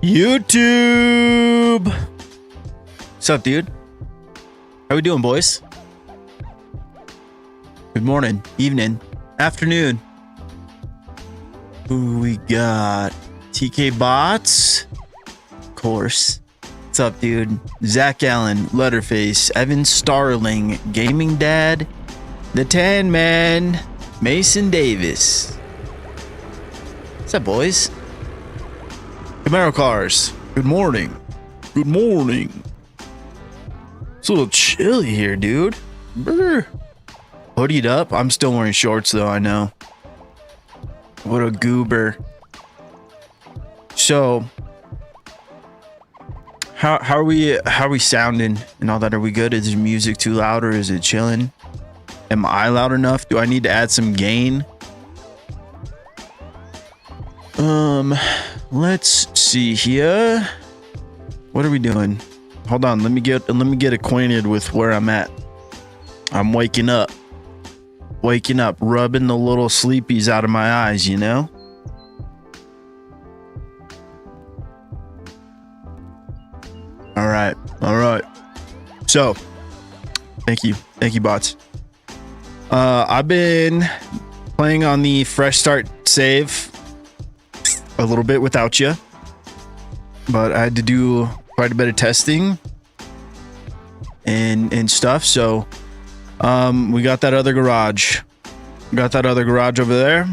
YouTube. What's up, dude? How we doing, boys? Good morning, evening, afternoon. Who we got? TK Bots, of course. What's up, dude? Zach Allen, Letterface, Evan Starling, Gaming Dad, the Tan Man, Mason Davis. What's up, boys? Camaro Cars, good morning. Good morning. It's a little chilly here, dude. Brr. Hoodied up. I'm still wearing shorts, though, I know. What a goober. So, how are we sounding and all that? Are we good? Is the music too loud or is it chilling? Am I loud enough? Do I need to add some gain? Let's see here. What are we doing? Hold on, let me get acquainted with where I'm at. I'm waking up, rubbing the little sleepies out of my eyes, you know? All right. So, thank you, bots. I've been playing on the fresh start save a little bit without you, but I had to do quite a bit of testing and stuff. So, we got that other garage. Over there.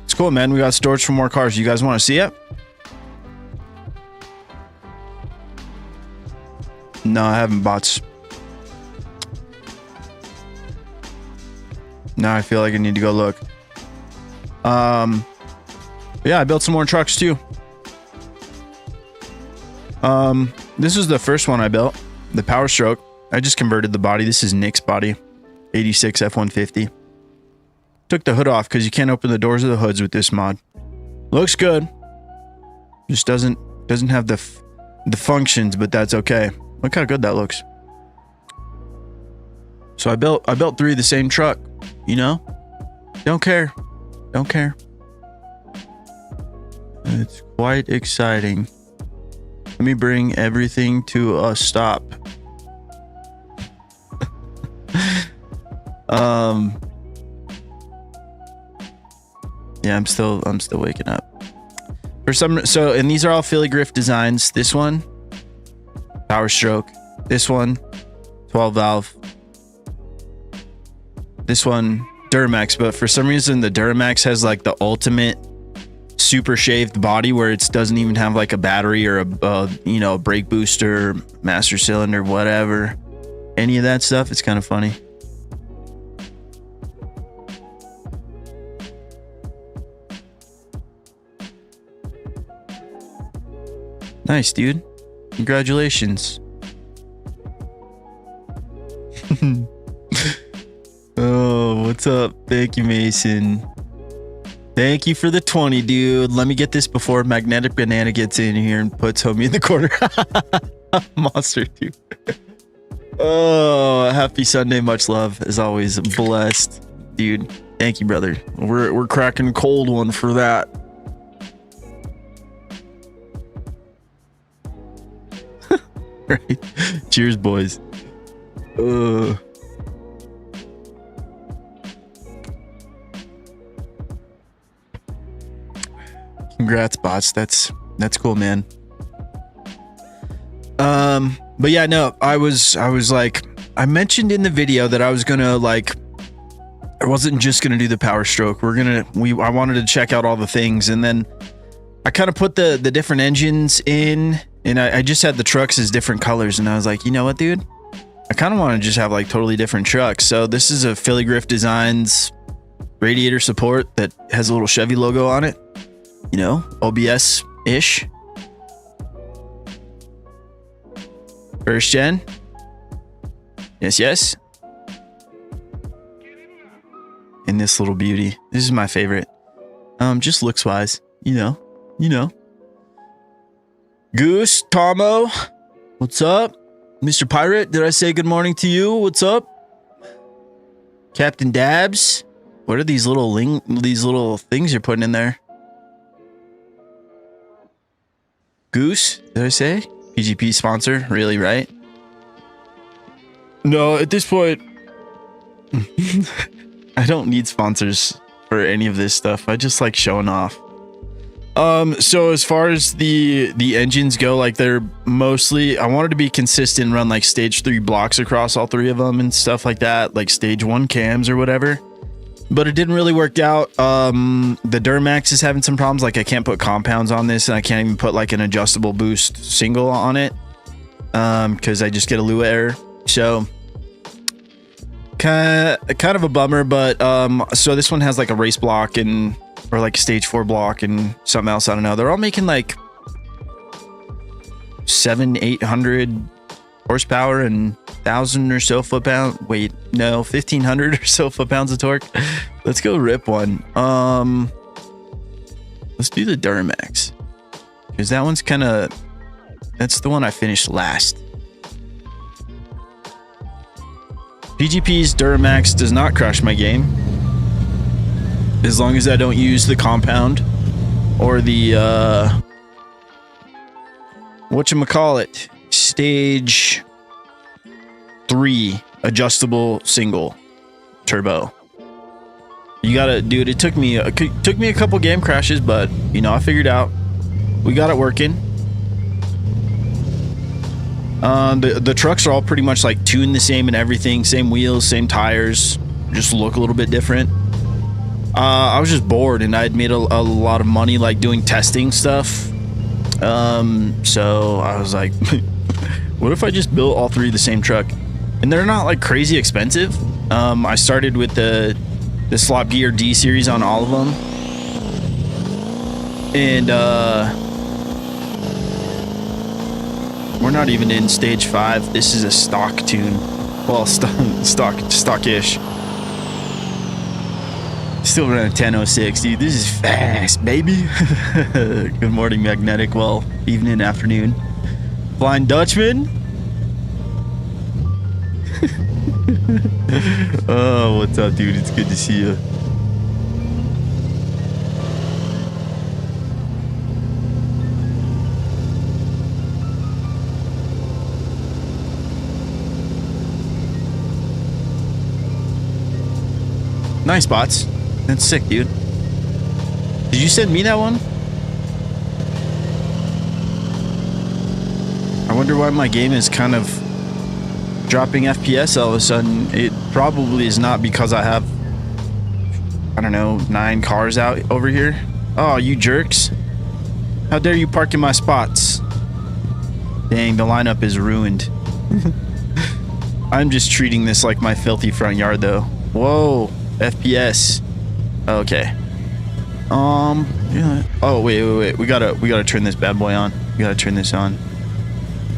It's cool, man. We got storage for more cars. You guys want to see it? No, I haven't, bots. Now I feel like I need to go look. Yeah, I built some more trucks too. This is the first one I built, the Power Stroke. I just converted the body. This is Nick's body, 86 F-150. Took the hood off because you can't open the doors of the hoods with this mod. Looks good. Just doesn't have the functions, but that's okay. Look how good that looks. So I built 3 of the same truck, you know? Don't care. It's quite exciting. Let me bring everything to a stop. Yeah, I'm still waking up. And these are all Filigree designs. This one, Power Stroke. This one, 12 valve. This one, Duramax, but for some reason the Duramax has like the ultimate super shaved body where it doesn't even have like a battery or a brake booster, master cylinder, whatever, any of that stuff. It's kind of funny. Nice, dude. Congratulations. Oh, what's up? Thank you, Mason. Thank you for the 20, dude. Let me get this before Magnetic Banana gets in here and puts homie in the corner. Monster, dude. Oh, happy Sunday. Much love. As always, blessed. Dude, thank you, brother. We're cracking a cold one for that. Right. Cheers, boys. Congrats, bots. That's cool, man. But yeah, no, I was like, I mentioned in the video that I was gonna I wasn't just gonna do the Power Stroke. I wanted to check out all the things, and then I kind of put the different engines in, and I just had the trucks as different colors, and I was like, you know what, dude? I kind of want to just have like totally different trucks. So this is a Filigree Designs radiator support that has a little Chevy logo on it. You know, OBS-ish. First gen. Yes. And this little beauty. This is my favorite. Just looks wise, you know. Goose, Tomo, what's up? Mr. Pirate, did I say good morning to you? What's up? Captain Dabs, what are these little things you're putting in there? Goose, did I say? PGP sponsor, really, right? No, at this point, I don't need sponsors for any of this stuff. I just like showing off. So as far as the engines go, like they're mostly, I wanted to be consistent and run like stage 3 blocks across all 3 of them and stuff like that, like stage 1 cams or whatever. But it didn't really work out. The Duramax is having some problems. Like I can't put compounds on this, and I can't even put like an adjustable boost single on it, because I just get a Lua error. So kind of a bummer. But so this one has like a race block and or like a stage 4 block and something else. I don't know. They're all making like 700-800 horsepower and 1,000 or so foot-pound. Wait, no, 1,500 or so foot-pounds of torque. Let's go rip one. Let's do the Duramax, because that one's kind of, that's the one I finished last. PGP's Duramax does not crush my game, as long as I don't use the compound or the whatchamacallit, stage 3 adjustable single turbo. You gotta, dude, it took me a couple game crashes, but you know, I figured out, we got it working. The trucks are all pretty much like tuned the same and everything, same wheels, same tires, just look a little bit different. I was just bored, and I had made a lot of money like doing testing stuff. So I was like, what if I just built all 3 of the same truck? And they're not like crazy expensive. I started with the Slop Gear D series on all of them, and we're not even in stage 5. This is a stock tune. Well, stockish. Still running 1006, dude. This is fast, baby. Good morning, Magnetic. Well, evening, afternoon. Flying Dutchman. Oh, what's up, dude? It's good to see you. Nice bots. That's sick, dude. Did you send me that one? I wonder why my game is kind of dropping FPS all of a sudden. It probably is not because I have, I don't know, 9 cars out over here. Oh, you jerks. How dare you park in my spots? Dang, the lineup is ruined. I'm just treating this like my filthy front yard, though. Whoa, FPS. Okay. Yeah. Oh, wait. We gotta turn this bad boy on. We gotta turn this on.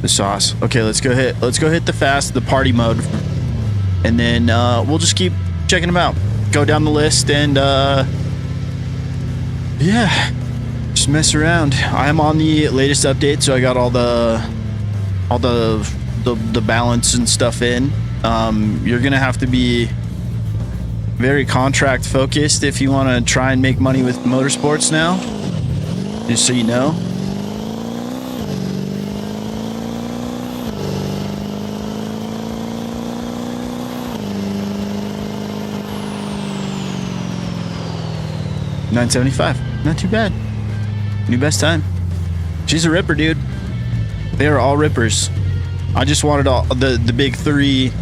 The sauce. Okay, let's go hit the party mode, and then we'll just keep checking them out. Go down the list and yeah, just mess around. I am on the latest update, so I got all the balance and stuff in. You're gonna have to be very contract focused if you want to try and make money with motorsports now, just so you know. $975, not too bad. New best time. She's a ripper, dude. They are all rippers. I just wanted all the big 3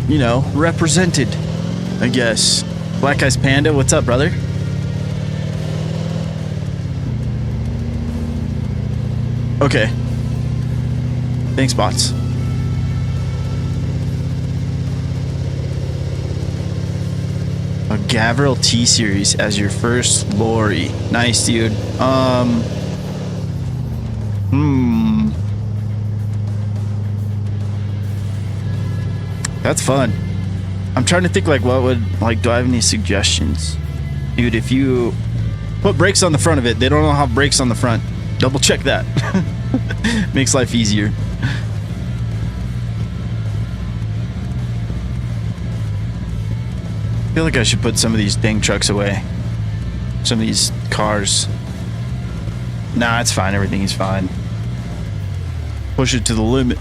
you know, represented, I guess. Black Eyes Panda, what's up, brother? Okay. Thanks, bots. A Gavril T series as your first lorry. Nice, dude. That's fun. I'm trying to think, like, what would, like, do I have any suggestions? Dude, if you put brakes on the front of it, they don't have brakes on the front. Double check that. Makes life easier. I feel like I should put some of these dang trucks away. Some of these cars. Nah, it's fine. Everything is fine. Push it to the limit.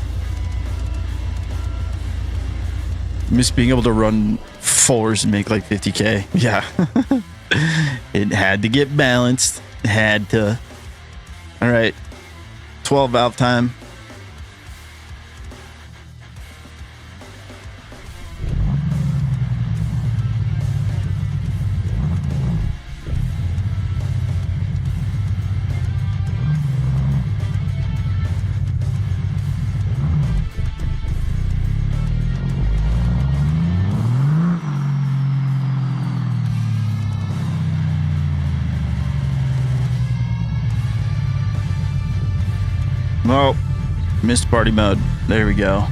Miss being able to run fours and make like 50K. Yeah. It had to get balanced. Had to. All right. 12 valve time. Oh, missed party mode. There we go.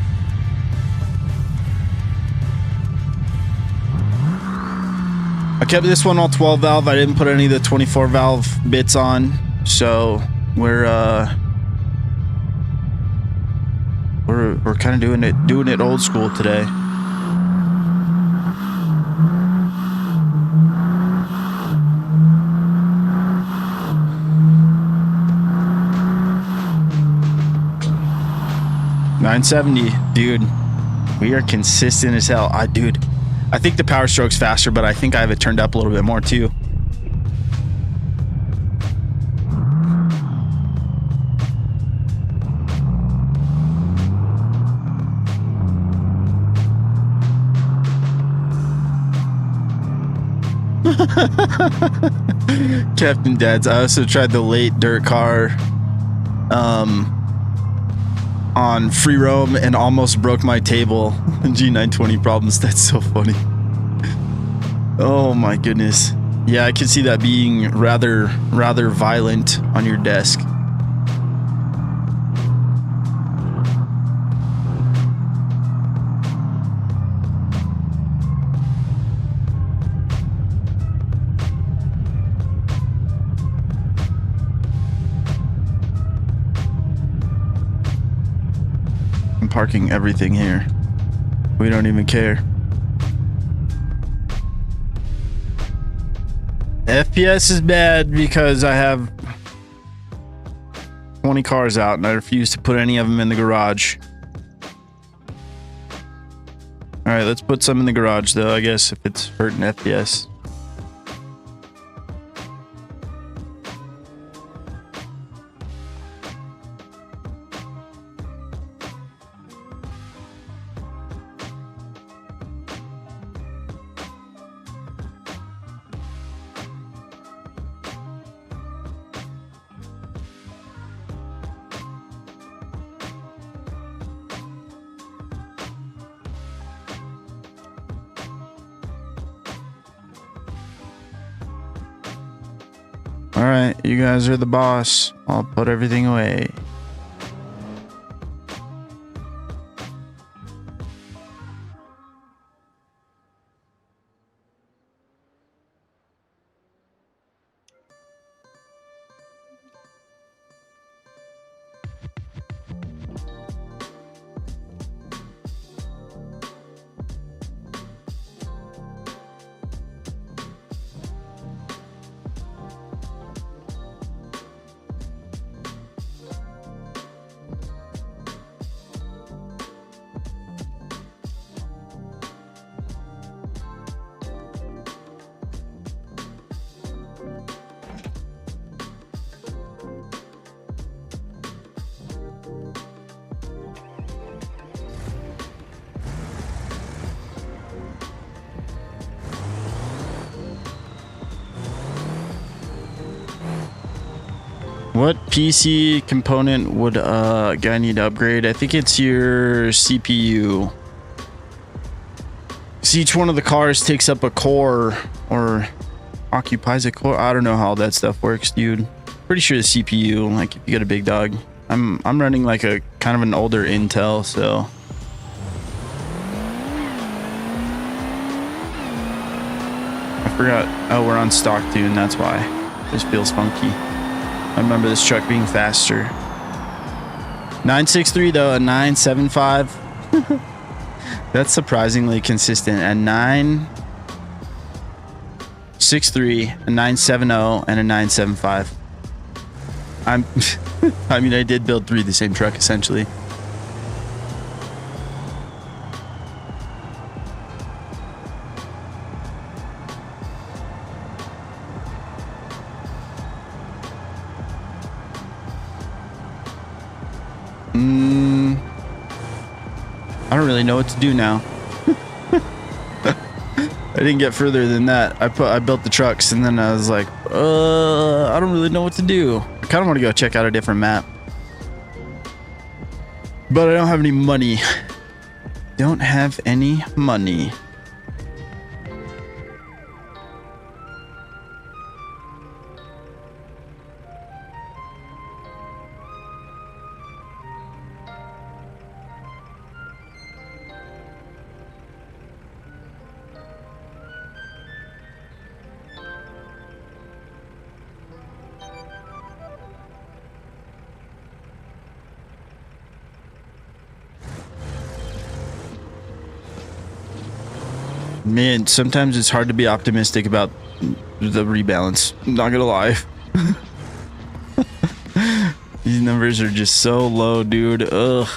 I kept this one all 12 valve. I didn't put any of the 24 valve bits on, so we're kind of doing it old school today. $970, dude. We are consistent as hell. Dude, I think the power stroke's faster, but I think I have it turned up a little bit more too. Captain Dads. I also tried the late dirt car on free roam and almost broke my table. G920 problems. That's so funny. Oh my goodness. Yeah, I can see that being rather violent on your desk. Parking everything here. We don't even care. FPS is bad because I have 20 cars out and I refuse to put any of them in the garage. All right, let's put some in the garage though, I guess, if it's hurting FPS. All right, you guys are the boss. I'll put everything away. What PC component would a guy need to upgrade? I think it's your CPU. So each one of the cars takes up a core or occupies a core. I don't know how that stuff works, dude. Pretty sure the CPU, like if you get a big dog. I'm running like a kind of an older Intel, so. I forgot. Oh, we're on stock too, and that's why. This feels funky. I remember this truck being faster. 963 though, a 975. That's surprisingly consistent. A 963, a 970, and a 975. I'm I mean, I did build 3 the same truck essentially. I don't really know what to do now. I didn't get further than that. I built the trucks and then I was like, I don't really know what to do. I kind of want to go check out a different map. But I don't have any money. Don't have any money. Man, sometimes it's hard to be optimistic about the rebalance. Not gonna lie. These numbers are just so low, dude. Ugh.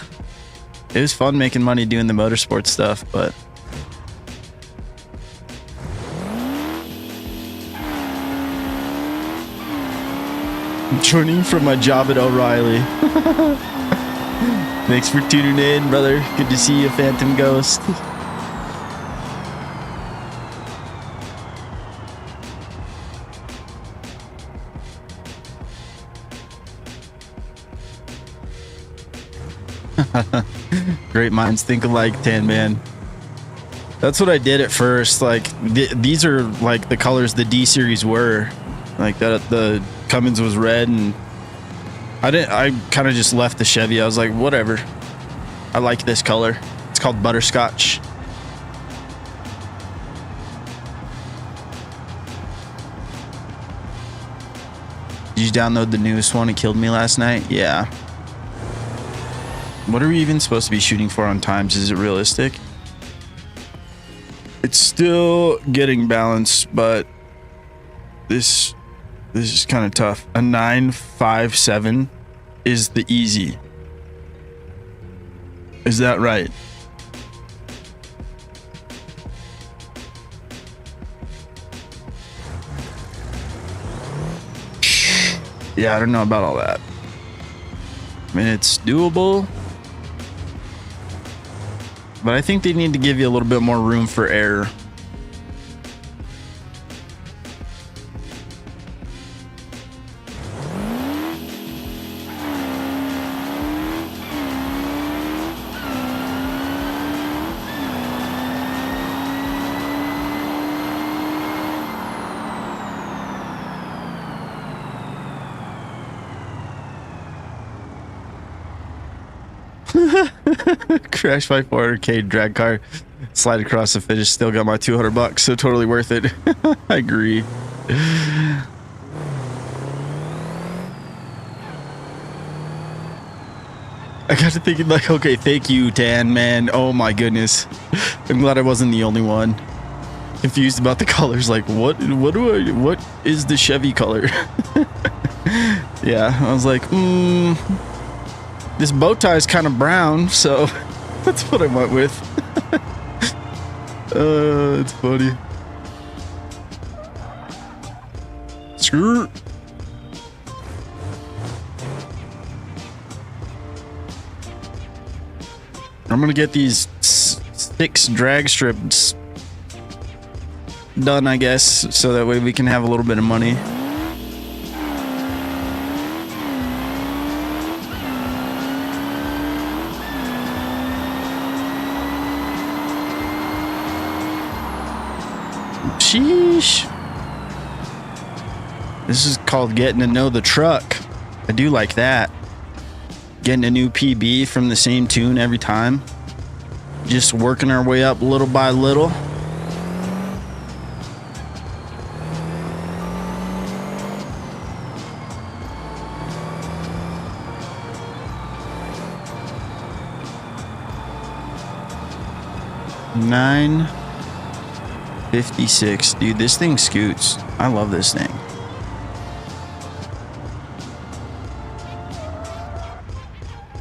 It was fun making money doing the motorsport stuff, but I'm joining from my job at O'Reilly. Thanks for tuning in, brother. Good to see you, Phantom Ghost. Great minds think alike, Tan Man. That's what I did at first. Like these are like the colors the D series were. Like that, the Cummins was red, and I kind of just left the Chevy. I was like, whatever. I like this color. It's called butterscotch. Did you download the newest one? It killed me last night. Yeah. What are we even supposed to be shooting for on times? Is it realistic? It's still getting balanced, but this is kind of tough. A 957 is the easy. Is that right? Yeah, I don't know about all that. I mean, it's doable. But I think they need to give you a little bit more room for error. Crash my 400k drag car, slide across the finish, still got my $200, so totally worth it. I agree. I got to thinking like, okay, thank you, Tan Man. Oh my goodness, I'm glad I wasn't the only one confused about the colors. Like, what is the Chevy color? Yeah, I was like, this bow tie is kind of brown, so that's what I went with. It's funny. Screw. I'm gonna get these 6 drag strips done, I guess, so that way we can have a little bit of money. Sheesh. This is called getting to know the truck. I do like that. Getting a new PB from the same tune every time. Just working our way up little by little. $9.56. Dude, this thing scoots. I love this thing.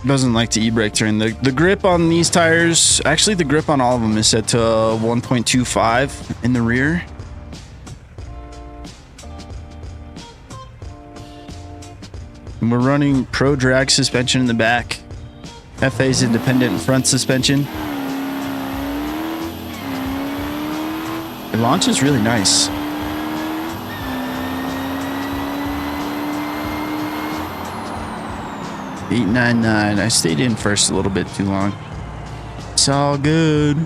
doesn't like to e-brake turn. The grip on these tires, actually the grip on all of them is set to 1.25 in the rear. And we're running Pro Drag suspension in the back. FA's independent front suspension. It launches really nice. $899. I stayed in first a little bit too long. It's all good.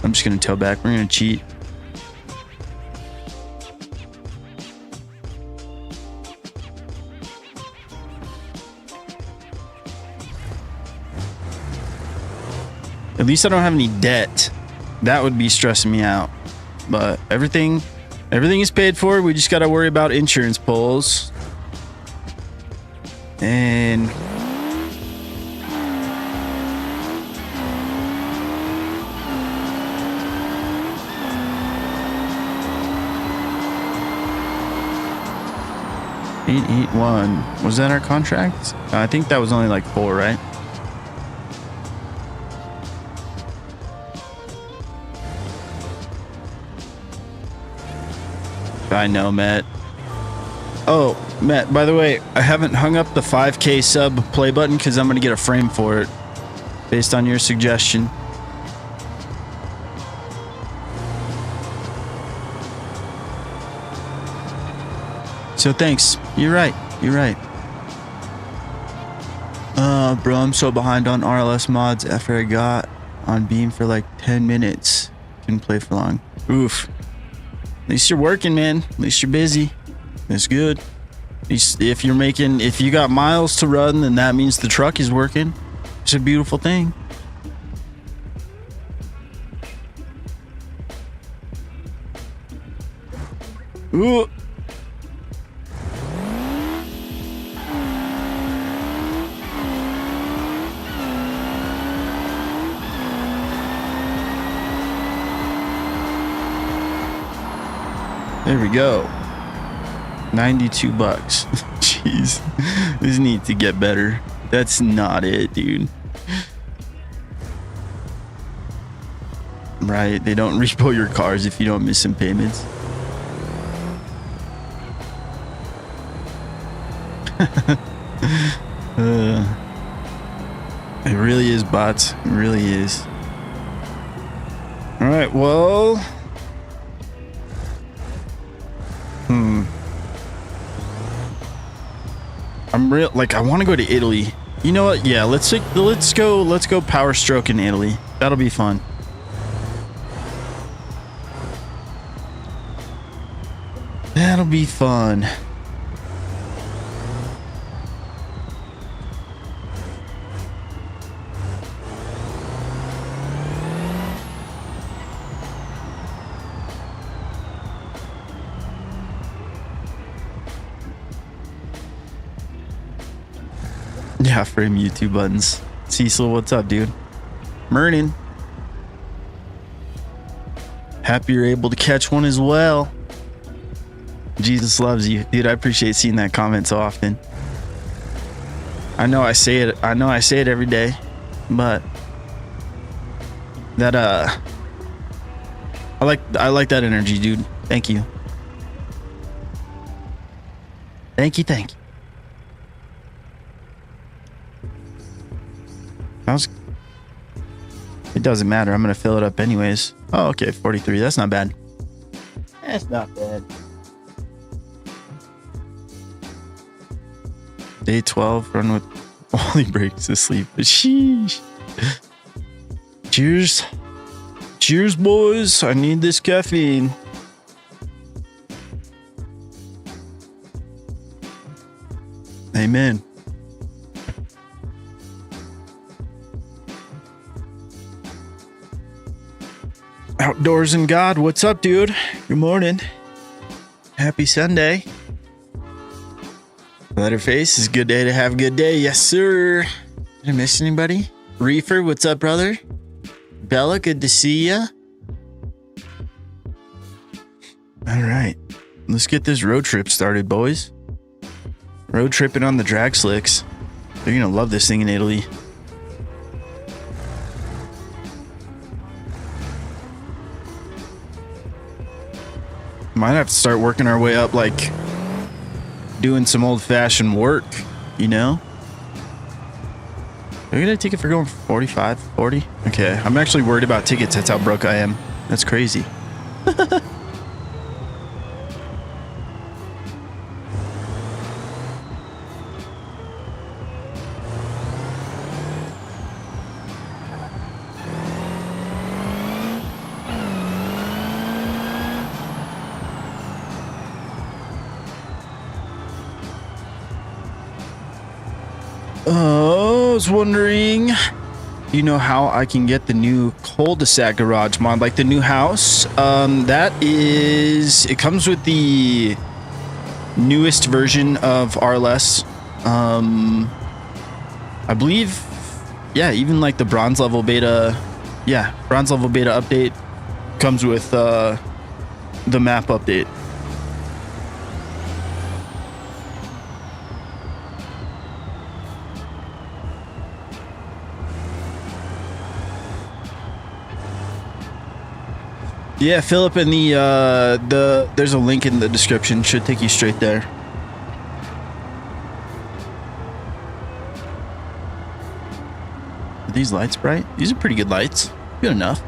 I'm just gonna tow back. We're gonna cheat. At least I don't have any debt. That would be stressing me out. But everything is paid for. We just gotta worry about insurance pulls. And $881. Was that our contract? I think that was only like 4, right? I know, Matt. Oh, Matt, by the way, I haven't hung up the 5K sub play button because I'm going to get a frame for it based on your suggestion. So thanks. You're right. You're right. Bro, I'm so behind on RLS mods after I got on Beam for like 10 minutes. Couldn't play for long. Oof. At least you're working, man. At least you're busy. That's good. At least if you got miles to run, then that means the truck is working. It's a beautiful thing. Ooh. There we go. 92 bucks. Jeez. This needs to get better. That's not it, dude. Right, they don't repo your cars if you don't miss some payments. It really is, bots. It really is. All right, well. I want to go to Italy. You know what? Yeah, let's go Power Stroke in Italy. That'll be fun. That'll be fun. Yeah, frame YouTube buttons. Cecil, what's up, dude? Mernin. Happy you're able to catch one as well. Jesus loves you. Dude, I appreciate seeing that comment so often. I know I say it every day, but that I like that energy, dude. Thank you. Thank you. It doesn't matter. I'm gonna fill it up anyways. Oh, okay, 43. That's not bad. That's not bad. Day 12. Run with all he breaks to sleep. Sheesh. Cheers. Cheers, boys. I need this caffeine. Amen. Outdoors and God, what's up, dude? Good morning. Happy Sunday. Letterface, is a good day to have a good day. Yes, sir. Did I miss anybody? Reefer, what's up, brother? Bella, good to see ya. All right. Let's get this road trip started, boys. Road tripping on the drag slicks. They're gonna love this thing in Italy. Might have to start working our way up, like doing some old-fashioned work, you know? Are we gonna take it for going 45, 40? Okay, I'm actually worried about tickets. That's how broke I am. That's crazy. I was wondering, you know how I can get the new cul-de-sac garage mod, like the new house? That is, it comes with the newest version of RLS. I believe, yeah, even like the bronze level beta, yeah, bronze level beta update comes with the map update. Yeah, Philip, in there's a link in the description. Should take you straight there. Are these lights bright? These are pretty good lights. Good enough.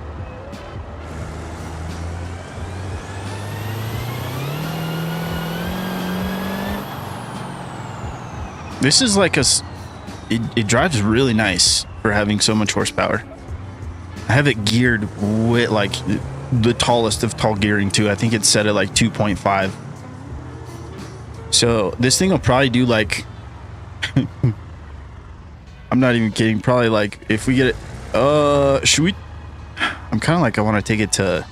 This is like it drives really nice for having so much horsepower. I have it geared with like the tallest of tall gearing too. I think it's set at like 2.5. So this thing will probably do like I'm not even kidding, probably like if we get it should we, I'm kind of like I want to take it to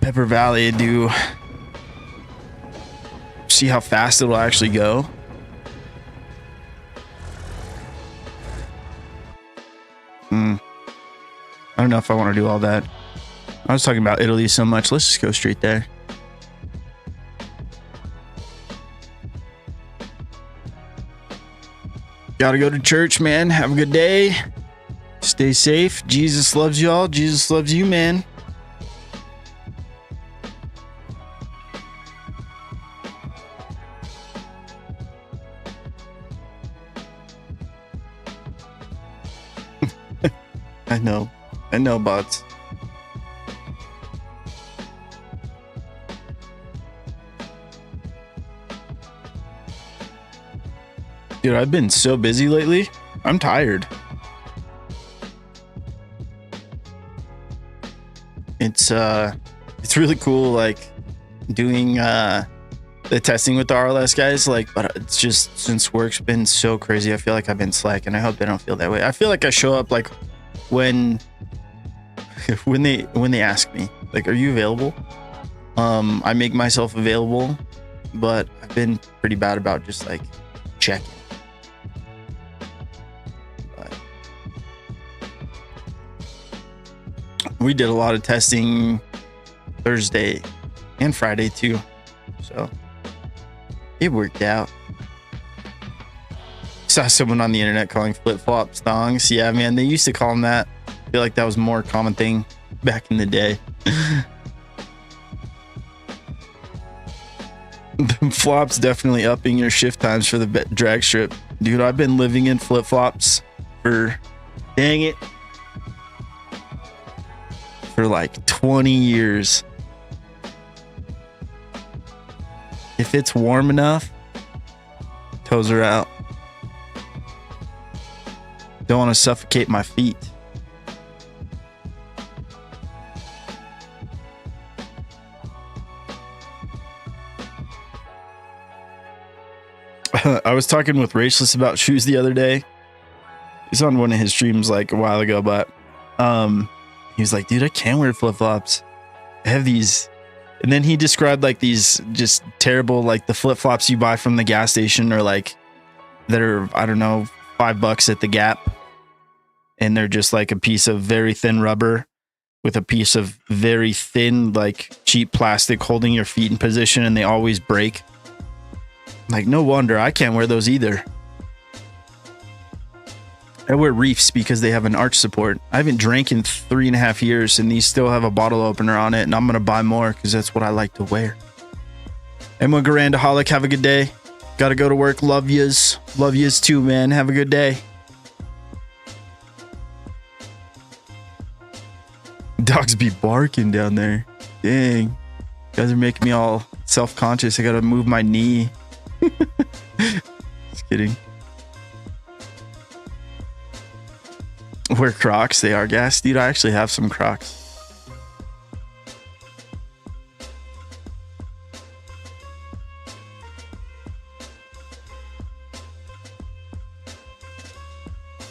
Pepper Valley and do see how fast it'll actually go. I don't know if I want to do all that. I was talking about Italy so much. Let's just go straight there. Gotta go to church, man. Have a good day. Stay safe. Jesus loves y'all. Jesus loves you, man. I know, bots. Dude, I've been so busy lately. I'm tired. It's really cool, like doing the testing with the RLS guys. Like, but it's just since work's been so crazy, I feel like I've been slacking. I hope they don't feel that way. I feel like I show up like when they ask me, like, are you available? I make myself available, but I've been pretty bad about just like checking. But we did a lot of testing Thursday and Friday too, so it worked out. Saw someone on the internet calling flip-flops thongs. Yeah, man, they used to call them that. I feel like that was a more common thing back in the day. The flops definitely upping your shift times for the drag strip. Dude, I've been living in flip-flops for, dang it, for like 20 years. If it's warm enough, toes are out. Don't want to suffocate my feet. I was talking with Raceless about shoes the other day. He's on one of his streams like a while ago, but he was like, dude, I can't wear flip-flops. I have these. And then he described like these just terrible, like the flip-flops you buy from the gas station, or like that are, I don't know, $5 at the Gap. And they're just like a piece of very thin rubber with a piece of very thin, like cheap plastic holding your feet in position, and they always break. Like, no wonder I can't wear those either. I wear reefs because they have an arch support. I haven't drank in 3.5 years, and these still have a bottle opener on it, and I'm gonna buy more because that's what I like to wear. Emma Garandaholic, have a good day. Gotta go to work. Love yous. Love yous too, man. Have a good day. Dogs be barking down there. Dang. You guys are making me all self-conscious. I gotta move my knee. Just kidding. Wear Crocs. They are gas. Dude, I actually have some Crocs.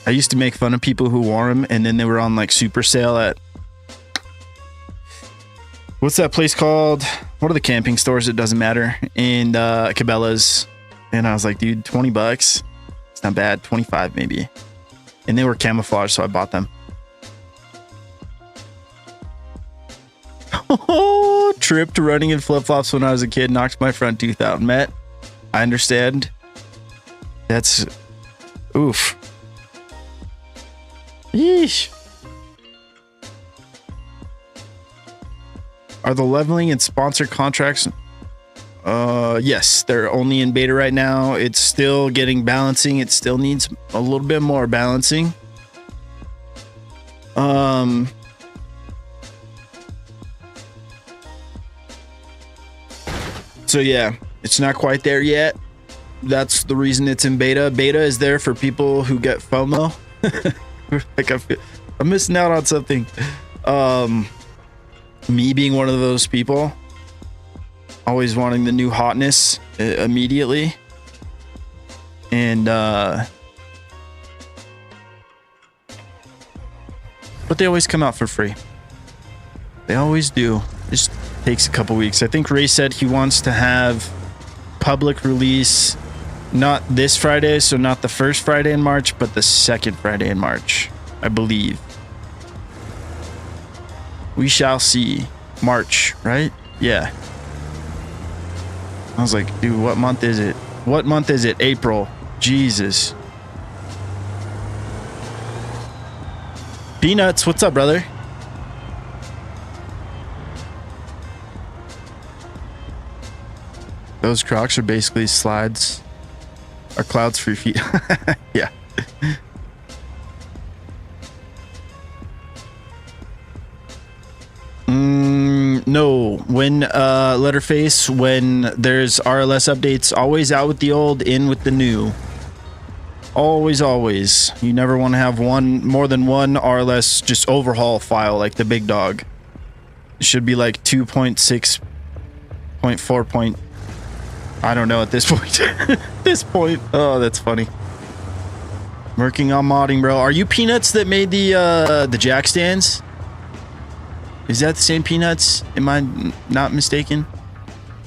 I used to make fun of people who wore them, and then they were on like super sale at... What's that place called? What are the camping stores? It doesn't matter. And Cabela's. And I was like, dude, 20 bucks. It's not bad. 25 maybe. And they were camouflage, so I bought them. Oh, tripped running in flip-flops when I was a kid. Knocked my front tooth out. Matt, I understand. That's... Oof. Yeesh. Are the leveling and sponsor contracts? Yes, they're only in beta right now. It's still getting balancing. It still needs a little bit more balancing. So yeah, it's not quite there yet. That's the reason it's in beta. Beta is there for people who get FOMO. Like I'm missing out on something. Me being one of those people, always wanting the new hotness immediately. And but they always come out for free. They always do. Just takes a couple weeks. I think Ray said he wants to have public release not this Friday, so not the first Friday in March, but the second Friday in March, I believe. We shall see. March, right? Yeah. I was like, dude, what month is it? What month is it? April. Jesus. Peanuts, what's up, brother? Those Crocs are basically slides. Are clouds for your feet. Yeah. No, when Letterface, when there's RLS updates, always out with the old, in with the new. Always, always. You never want to have more than one RLS just overhaul file like the big dog. It should be like 2.6.4. I don't know at this point. This point. Oh, that's funny. Working on modding, bro. Are you Peanuts that made the jack stands? Is that the same Peanuts? Am I not mistaken?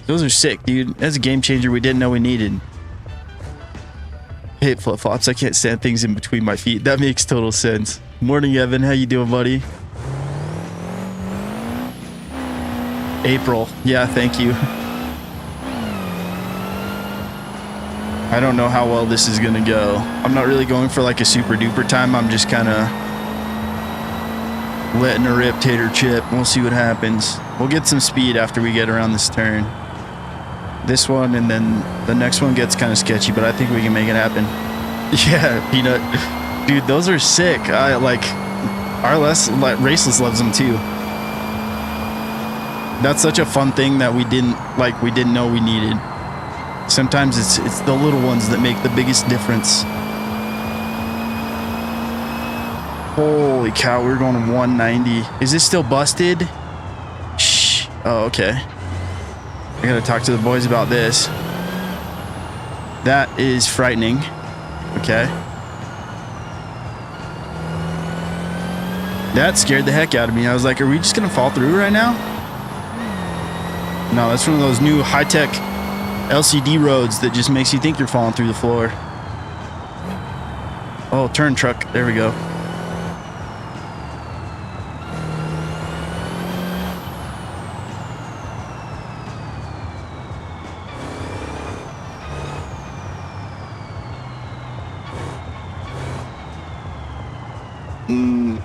Those are sick, dude. That's a game changer we didn't know we needed. I hate flip-flops. I can't stand things in between my feet. That makes total sense. Morning, Evan. How you doing, buddy? April. Yeah, thank you. I don't know how well this is gonna go. I'm not really going for like a super duper time. I'm just kind of letting her rip, tater chip. We'll see what happens. We'll get some speed after we get around this turn. This one and then the next one gets kind of sketchy, but I think we can make it happen. Yeah, Peanut. Dude, those are sick. I like RLS, Raceless loves them too. That's such a fun thing that we didn't know we needed. Sometimes it's the little ones that make the biggest difference. Holy cow, we're going 190. Is this still busted? Shh. Oh, okay. I gotta talk to the boys about this. That is frightening. Okay. That scared the heck out of me. I was like, are we just gonna fall through right now? No, that's one of those new high-tech LCD roads that just makes you think you're falling through the floor. Oh, turn truck. There we go. Don't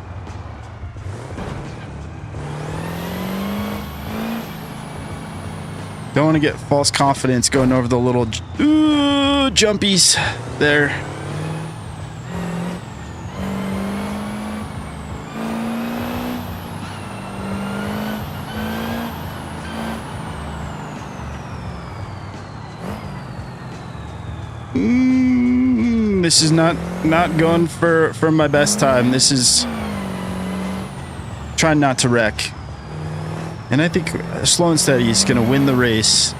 want to get false confidence going over the little jumpies there. This is not going for my best time. This is trying not to wreck. And I think slow and steady is going to win the race.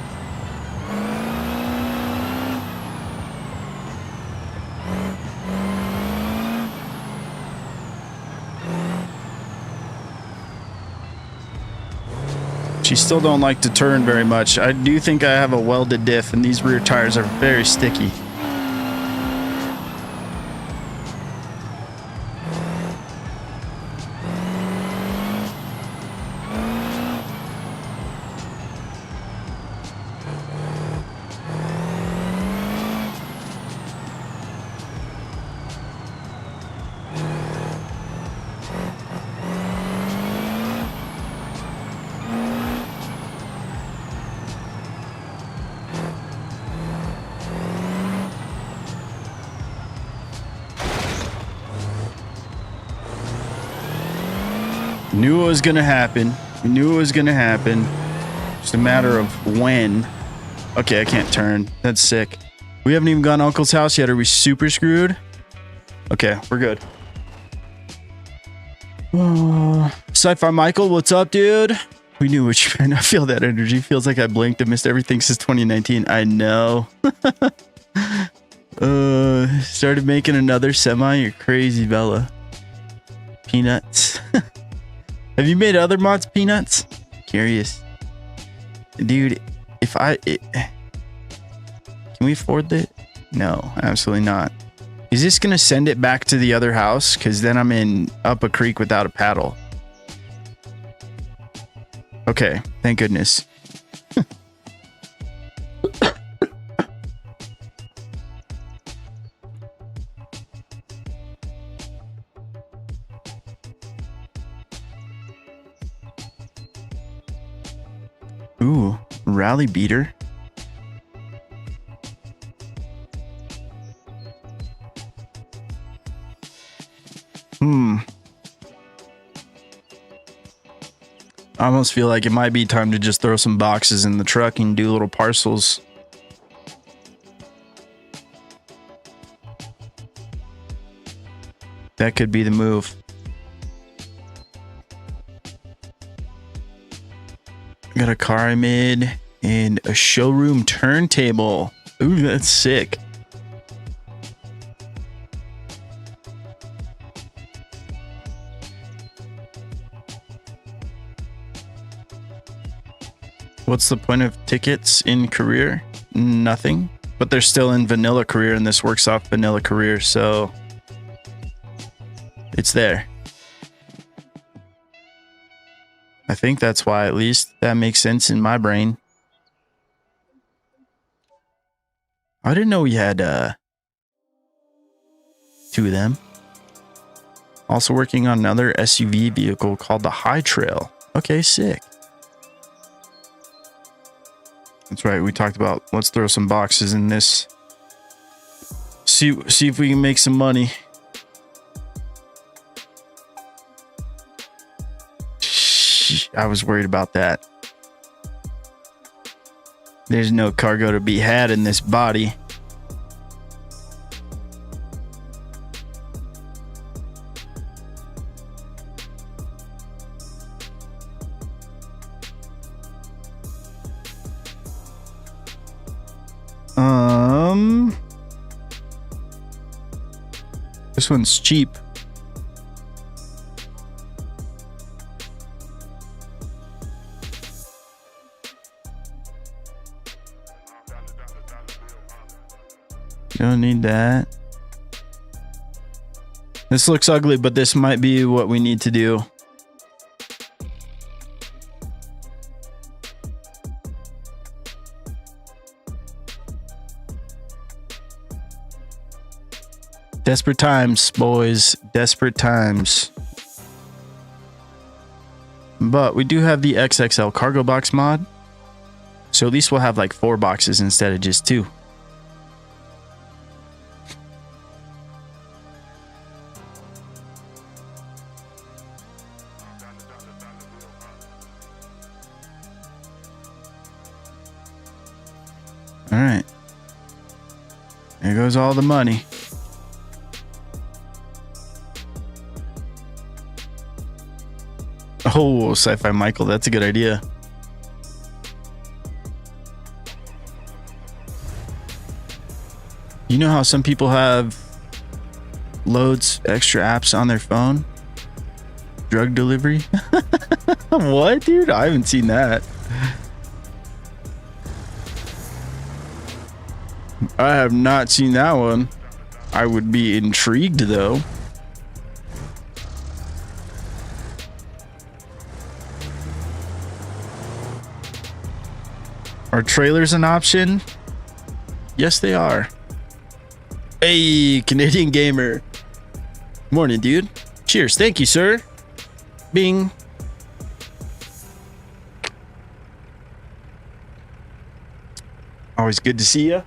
She still don't like to turn very much. I do think I have a welded diff, and these rear tires are very sticky. Knew it was gonna happen. We knew it was gonna happen. Just a matter of when. Okay, I can't turn. That's sick. We haven't even gone to Uncle's house yet. Are we super screwed? Okay, we're good. Sci-Fi Michael, what's up, dude? We knew what you meant. I feel that energy. Feels like I blinked and missed everything since 2019. I know. Started making another semi. You're crazy, Bella. Peanuts. Have you made other mods, Peanuts? Curious. Dude, if can we afford that? No, absolutely not. Is this going to send it back to the other house? Because then I'm up a creek without a paddle. Okay, thank goodness. Ooh, rally beater. I almost feel like it might be time to just throw some boxes in the truck and do little parcels. That could be the move. Got a car I made and a showroom turntable. Ooh, that's sick. What's the point of tickets in career? Nothing. But they're still in vanilla career, and this works off vanilla career, so it's there. I think that's why, at least that makes sense in my brain. I didn't know we had 2 of them. Also working on another SUV vehicle called the High Trail. Okay, sick. That's right, we talked about let's throw some boxes in this. See if we can make some money. I was worried about that. There's no cargo to be had in this body. This one's cheap. Don't need that. This looks ugly, but this might be what we need to do. Desperate times, boys. Desperate times. But we do have the XXL cargo box mod. So at least we'll have like 4 boxes instead of just 2. All right. There goes all the money. Oh, Sci-Fi Michael, that's a good idea. You know how some people have loads extra apps on their phone? Drug delivery? What, dude? I haven't seen that. I have not seen that one. I would be intrigued though. Are trailers an option? Yes, they are. Hey, Canadian gamer. Morning, dude. Cheers. Thank you, sir. Bing. Always good to see you.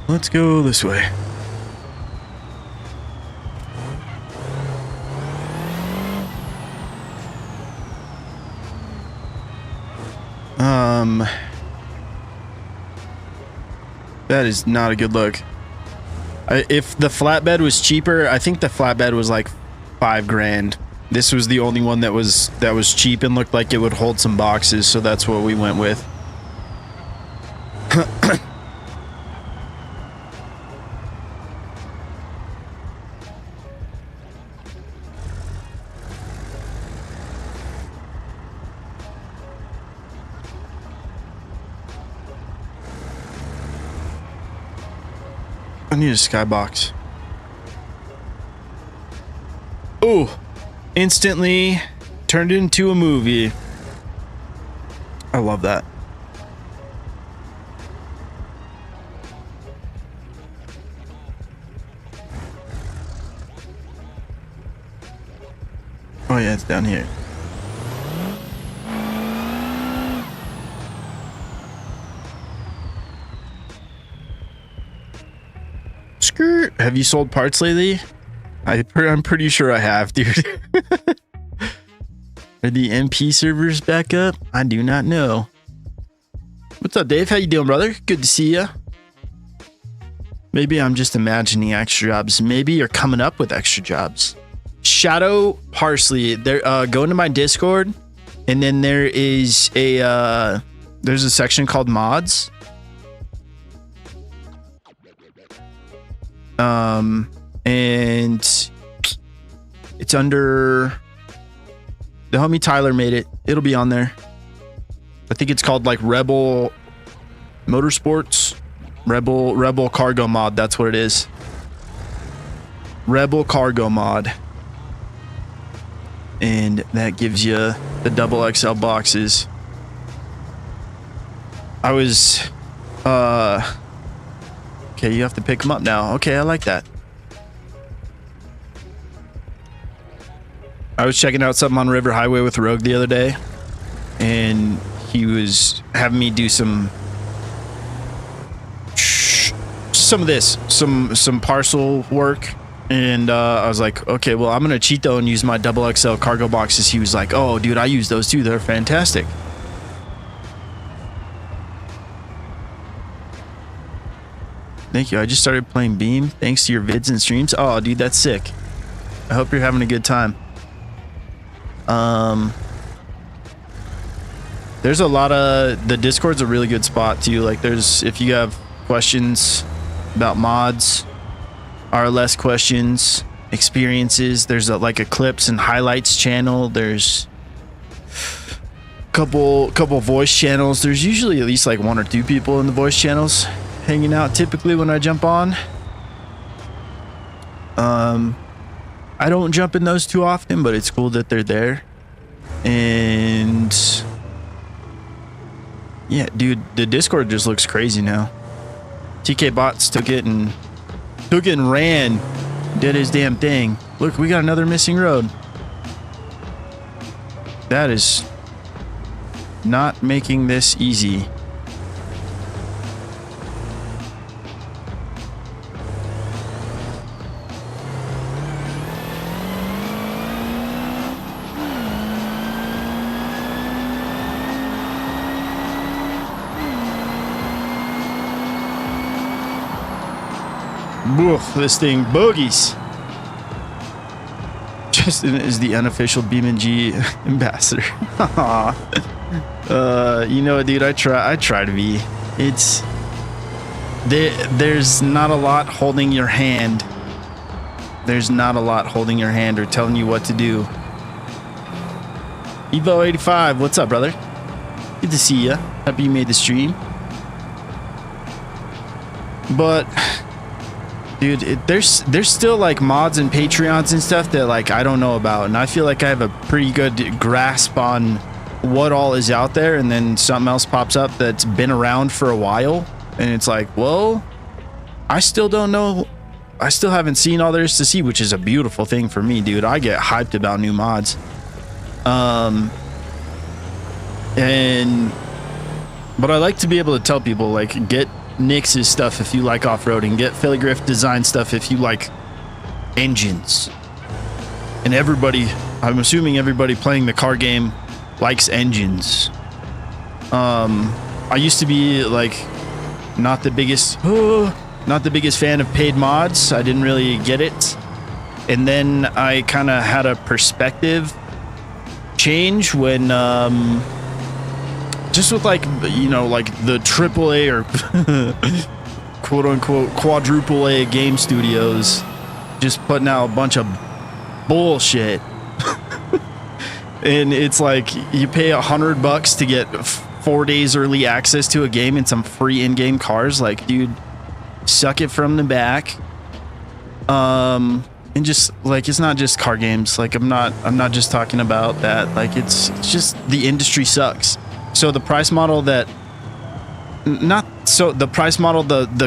Let's go this way. That is not a good look. If the flatbed was cheaper, I think the flatbed was like $5 grand. This was the only one that was cheap and looked like it would hold some boxes, so that's what we went with. I need a skybox. Oh, instantly turned into a movie. I love that. Oh yeah, it's down here. Skirt. Have you sold parts lately? I'm pretty sure I have, dude. Are the MP servers back up? I do not know. What's up, Dave? How you doing, brother? Good to see ya. Maybe I'm just imagining extra jobs. Maybe you're coming up with extra jobs. Shadow Parsley. There. Go into my Discord, and then there is a there's a section called mods. And it's under the homie Tyler made it. It'll be on there. I think it's called like Rebel Motorsports, Rebel Cargo Mod. That's what it is. Rebel Cargo Mod. And that gives you the double XL boxes. I was, okay, you have to pick them up now. Okay, I like that. I was checking out something on River Highway with Rogue the other day, and he was having me do some of this, some parcel work, and I was like, okay, well, I'm gonna cheat though and use my double XL cargo boxes. He was like, oh, dude, I use those too. They're fantastic. Thank you. I just started playing Beam thanks to your vids and streams. Oh, dude, that's sick. I hope you're having a good time. There's a lot of, the Discord's a really good spot too. Like there's, if you have questions about mods, RLS questions, experiences, there's like a clips and highlights channel. There's couple voice channels. There's usually at least like 1 or 2 people in the voice channels hanging out typically when I jump on. I don't jump in those too often, but it's cool that they're there. And Yeah, dude, the Discord just looks crazy now. TK Bots took it and ran, did his damn thing. Look, we got another missing road. That is not making this easy. Oof, this thing bogies. Justin is the unofficial BeamNG ambassador. You know what, dude? I try to be. It's there's not a lot holding your hand. There's not a lot holding your hand or telling you what to do. Evo85, what's up, brother? Good to see ya. Happy you made the stream. But dude, there's still like mods and Patreons and stuff that like I don't know about, and I feel like I have a pretty good grasp on what all is out there, and then something else pops up that's been around for a while, and it's like, well, I still don't know. I still haven't seen all there is to see, which is a beautiful thing for me, dude. I get hyped about new mods. But I like to be able to tell people, like, get Nix's stuff if you like off-roading, get Filigrif design stuff if you like engines. And everybody, I'm assuming everybody playing the car game likes engines. I used to be like not the biggest fan of paid mods. I didn't really get it, and then I kind of had a perspective change when just with like, you know, like the AAA or quote unquote quadruple A game studios just putting out a bunch of bullshit. And it's like you pay $100 to get 4 days early access to a game and some free in-game cars. Like, dude, suck it from the back. And just like, it's not just car games. Like, I'm not just talking about that. Like, it's just the industry sucks. So the price model the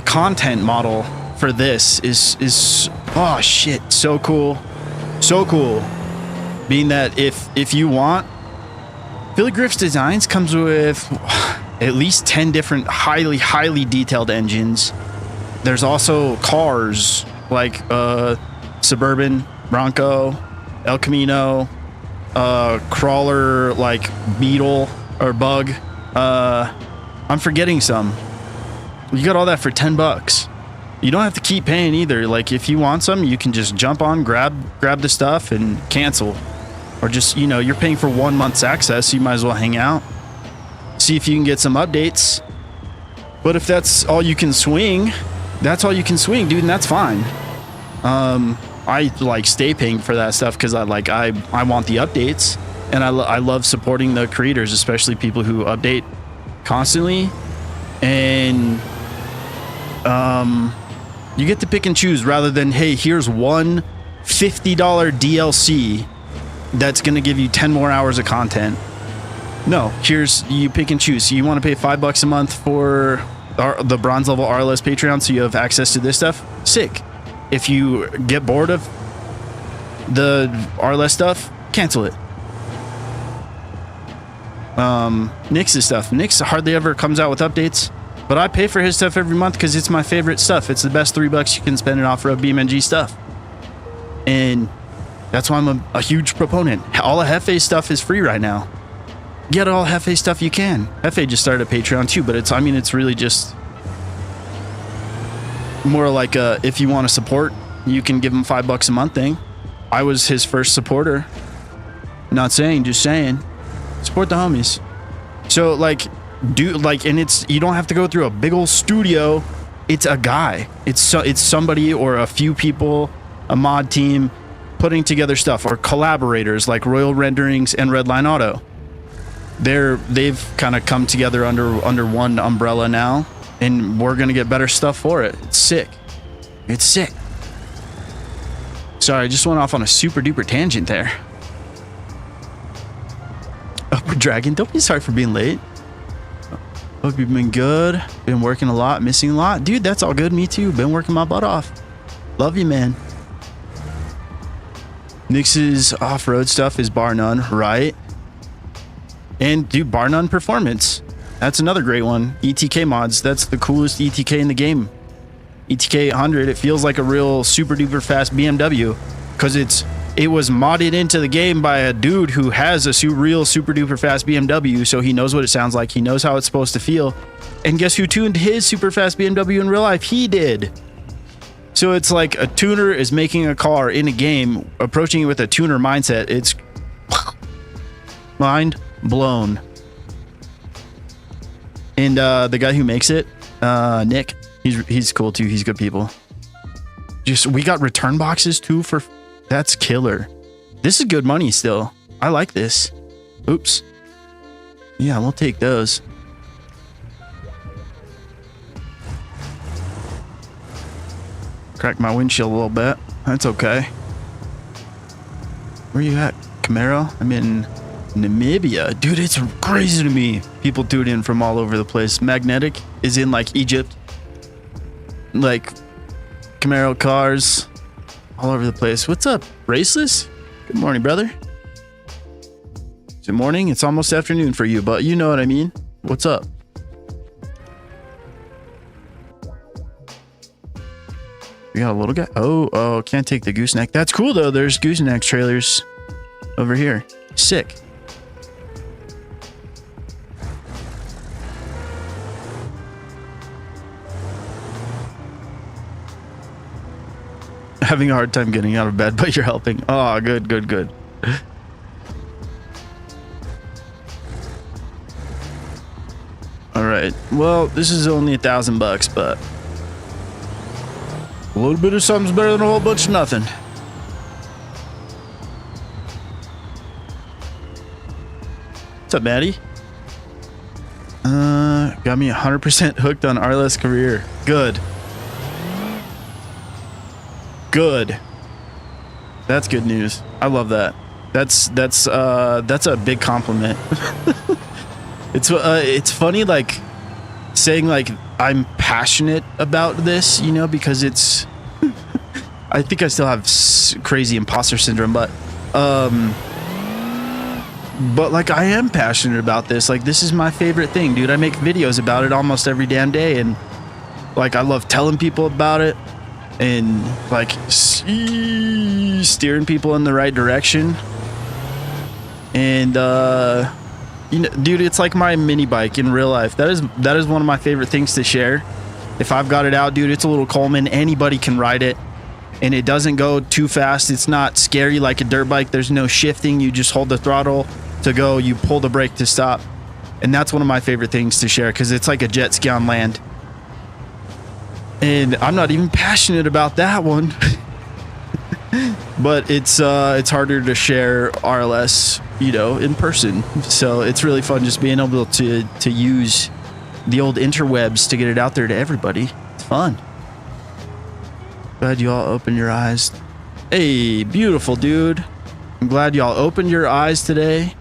content model for this is oh shit, so cool. Being that if you want, Filigrif's Designs comes with at least 10 different highly detailed engines. There's also cars like Suburban, Bronco, El Camino, Crawler, like Beetle or Bug. I'm forgetting some. You got all that for $10. You don't have to keep paying either. Like, if you want some, you can just jump on, grab the stuff and cancel. Or just, you know, you're paying for 1 month's access, so you might as well hang out, see if you can get some updates. But if that's all you can swing, that's all you can swing, dude, and that's fine. I like stay paying for that stuff because I want the updates, and I love supporting the creators, especially people who update constantly. And you get to pick and choose rather than, hey, here's one $50 DLC that's going to give you 10 more hours of content. No, you pick and choose. So you want to pay $5 a month for the bronze level RLS Patreon so you have access to this stuff? Sick. If you get bored of the RLS stuff, cancel it. Nix's stuff. Nix hardly ever comes out with updates, but I pay for his stuff every month because it's my favorite stuff. It's the best $3 you can spend in off-road BeamNG stuff. And that's why I'm a huge proponent. All the Hefe stuff is free right now. Get all Hefe stuff you can. Hefe just started a Patreon too, but it's really just more like if you want to support, you can give him $5 a month thing. I was his first supporter. Not saying, just saying. Support the homies. So like, and you don't have to go through a big old studio. It's a guy. It's somebody or a few people, a mod team, putting together stuff, or collaborators like Royal Renderings and Redline Auto. They've kind of come together under one umbrella now, and we're gonna get better stuff for it. It's sick. It's sick. Sorry, I just went off on a super duper tangent there. Upward Dragon, don't be sorry for being late. Hope you've been good. Been working a lot, missing a lot. Dude, that's all good. Me too. Been working my butt off. Love you, man. Nix's off-road stuff is bar none, right? And dude, bar none performance. That's another great one. ETK mods. That's the coolest ETK in the game. ETK 800. It feels like a real super duper fast BMW because it was modded into the game by a dude who has a real super duper fast BMW, so he knows what it sounds like. He knows how it's supposed to feel. And guess who tuned his super fast BMW in real life? He did. So it's like a tuner is making a car in a game, approaching it with a tuner mindset. It's mind blown. And the guy who makes it, Nick, he's cool too. He's good people. We got return boxes too for that's killer. This is good money still. I like this. Oops. Yeah, we'll take those. Cracked my windshield a little bit. That's okay. Where you at, Camaro? I'm in Namibia. Dude, it's crazy to me. People tune in from all over the place. Magnetic is in like Egypt. Like Camaro cars all over the place. What's up, Raceless? Good morning, brother. Is it morning? It's almost afternoon for you, but you know what I mean. What's up? We got a little guy. Oh, can't take the gooseneck. That's cool though. There's gooseneck trailers over here. Sick. Having a hard time getting out of bed, but you're helping. Oh, good. All right. Well, this is only $1,000, but a little bit of something's better than a whole bunch of nothing. What's up, Maddie? Got me 100% hooked on RLS career. Good. That's good news. I love that. That's a big compliment. It's funny, like saying like I'm passionate about this, you know, because it's I think I still have crazy imposter syndrome, but like I am passionate about this. Like this is my favorite thing, dude. I make videos about it almost every damn day, and like I love telling people about it and like steering people in the right direction. And you know, dude, it's like my mini bike in real life. That is one of my favorite things to share. If I've got it out, dude, it's a little Coleman. Anybody can ride it, and it doesn't go too fast. It's not scary like a dirt bike. There's no shifting. You just hold the throttle to go. You pull the brake to stop. And that's one of my favorite things to share because it's like a jet ski on land. And I'm not even passionate about that one. But it's harder to share RLS, you know, in person. So it's really fun just being able to use the old interwebs to get it out there to everybody. It's fun. Glad you all opened your eyes. Hey, beautiful dude. I'm glad y'all opened your eyes today.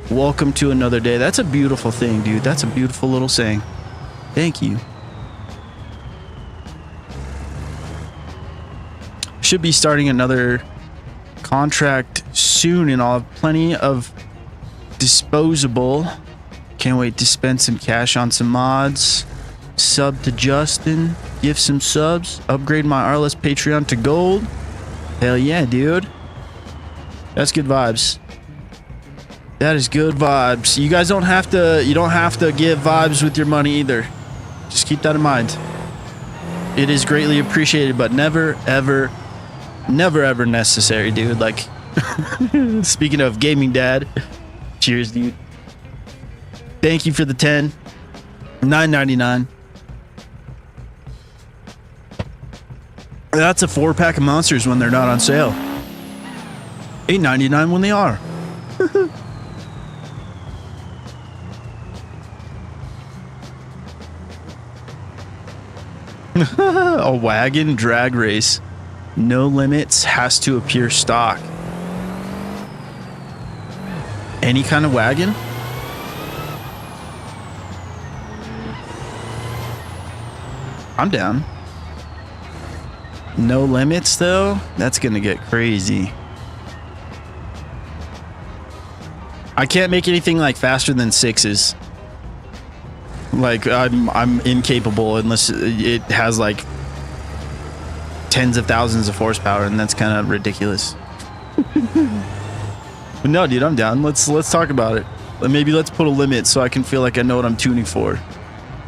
Welcome to another day. That's a beautiful thing, dude. That's a beautiful little saying. Thank you. Should be starting another contract soon, and I'll have plenty of disposable. Can't wait to spend some cash on some mods. Sub to Justin. Give some subs. Upgrade my RLS Patreon to gold. Hell yeah, dude. That's good vibes. That is good vibes. You guys don't have to. You don't have to give vibes with your money either. Just keep that in mind. It is greatly appreciated, but never ever necessary, dude. Like, speaking of gaming dad, cheers, dude. Thank you for the 10. $9.99. That's a 4-pack of monsters when they're not on sale. $8.99 when they are. A wagon drag race. No limits has to appear stock. Any kind of wagon? I'm down. No limits though. That's gonna get crazy. I can't make anything like faster than 6s. Like I'm incapable unless it has like tens of thousands of horsepower, and that's kind of ridiculous. But no, dude, I'm down. Let's talk about it. Maybe let's put a limit so I can feel like I know what I'm tuning for.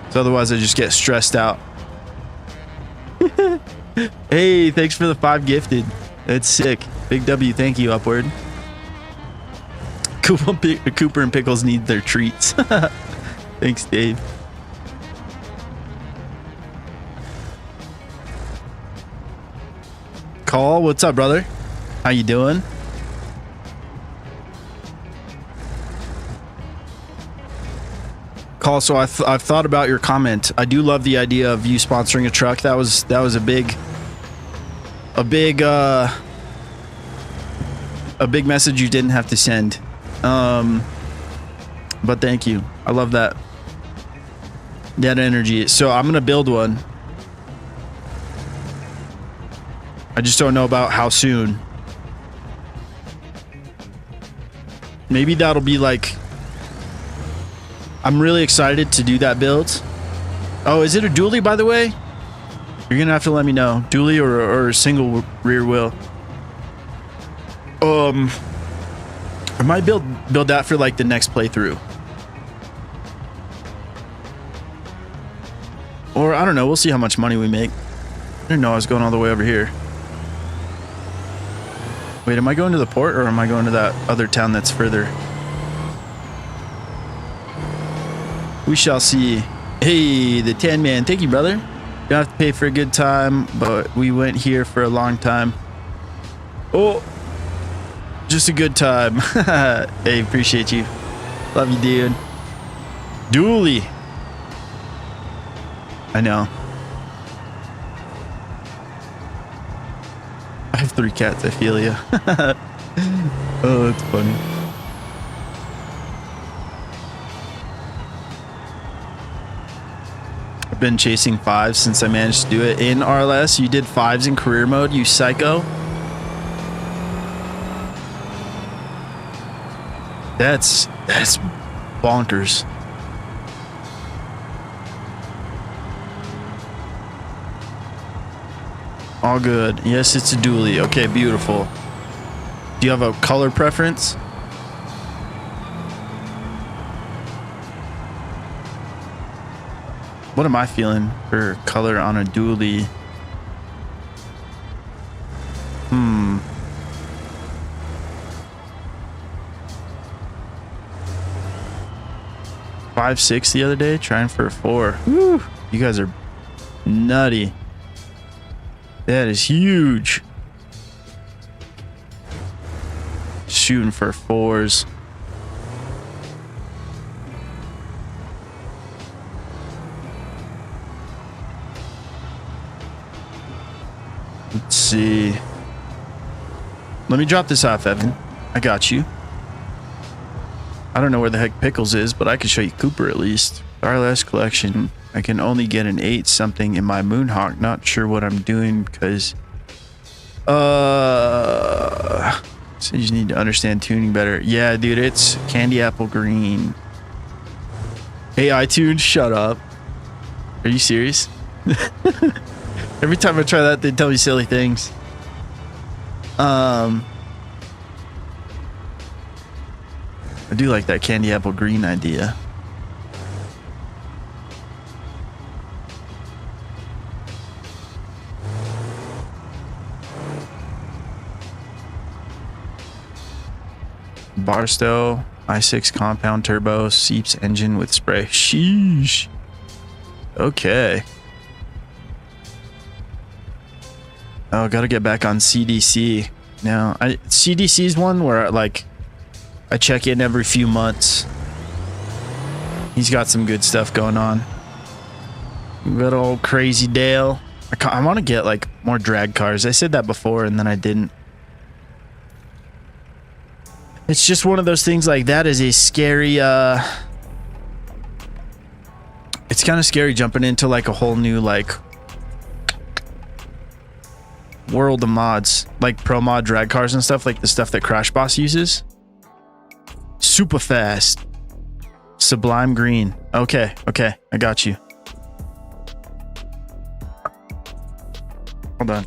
So otherwise I just get stressed out. Hey, thanks for the 5 gifted. That's sick. Big W, thank you, Upward. Cooper and Pickles need their treats. Thanks, Dave. Call, what's up, brother? How you doing? Call, so I've thought about your comment. I do love the idea of you sponsoring a truck. That was a big message you didn't have to send. But thank you. I love that energy. So I'm gonna build one. I just don't know about how soon. Maybe that'll be like, I'm really excited to do that build. Oh, is it a dually, by the way? You're gonna have to let me know. Dually or a single rear wheel. I might build that for like the next playthrough. Or I don't know, we'll see how much money we make. I didn't know I was going all the way over here. Wait, am I going to the port or am I going to that other town that's further? We shall see. Hey, the Tan Man. Thank you, brother. You don't have to pay for a good time, but we went here for a long time. Oh, just a good time. Hey, appreciate you. Love you, dude. Dually. I know. I have 3 cats. I feel you. Oh, that's funny. I've been chasing 5s since I managed to do it in RLS. You did 5s in career mode, you psycho. That's bonkers. All good. Yes, it's a dually. Okay, beautiful. Do you have a color preference? What am I feeling for color on a dually? 5.6 the other day, trying for a 4. Woo, you guys are nutty. That is huge. Shooting for 4s. Let's see. Let me drop this off, Evan. I got you. I don't know where the heck Pickles is, but I can show you Cooper at least. RLS collection. I can only get an 8 something in my Moonhawk. Not sure what I'm doing because so you just need to understand tuning better. Yeah, dude, it's candy apple green. Hey, iTunes, shut up. Are you serious? Every time I try that, they tell me silly things. I do like that candy apple green idea. Barstow, i6 compound turbo, seeps engine with spray. Sheesh. Okay. Oh, gotta get back on CDC. Now, CDC is one where I check in every few months. He's got some good stuff going on. Good old Crazy Dale. I want to get like more drag cars. I said that before and then I didn't. It's just one of those things like that is a scary, it's kind of scary jumping into like a whole new like world of mods, like pro mod drag cars and stuff, like the stuff that Crash Boss uses. Super fast. Sublime green. Okay, okay, I got you. Hold on.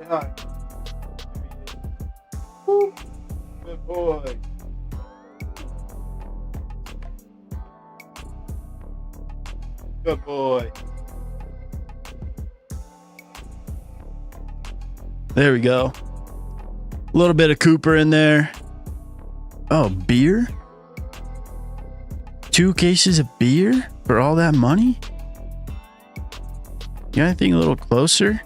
Hi. Good boy. Good boy. There we go. A little bit of Cooper in there. Oh, beer? 2 cases of beer for all that money? You got anything a little closer?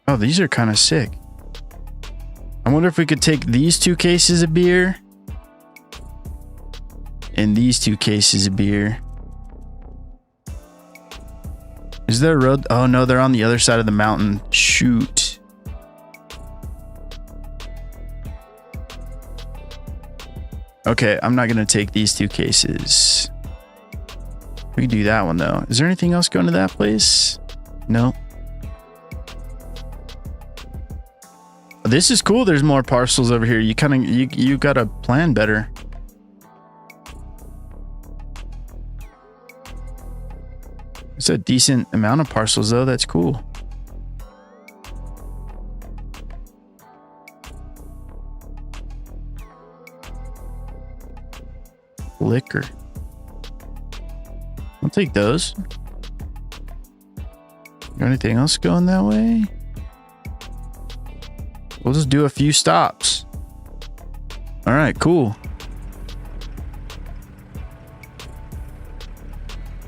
Oh, these are kind of sick. I wonder if we could take these 2 cases of beer and these 2 cases of beer. Is there a road? Oh no, they're on the other side of the mountain. Shoot. Okay, I'm not gonna take these 2 cases. We can do that one though. Is there anything else going to that place? No. This is cool. There's more parcels over here. You kind of you got to plan better. It's a decent amount of parcels though. That's cool. Liquor. I'll take those. Got anything else going that way? We'll just do a few stops. All right, cool.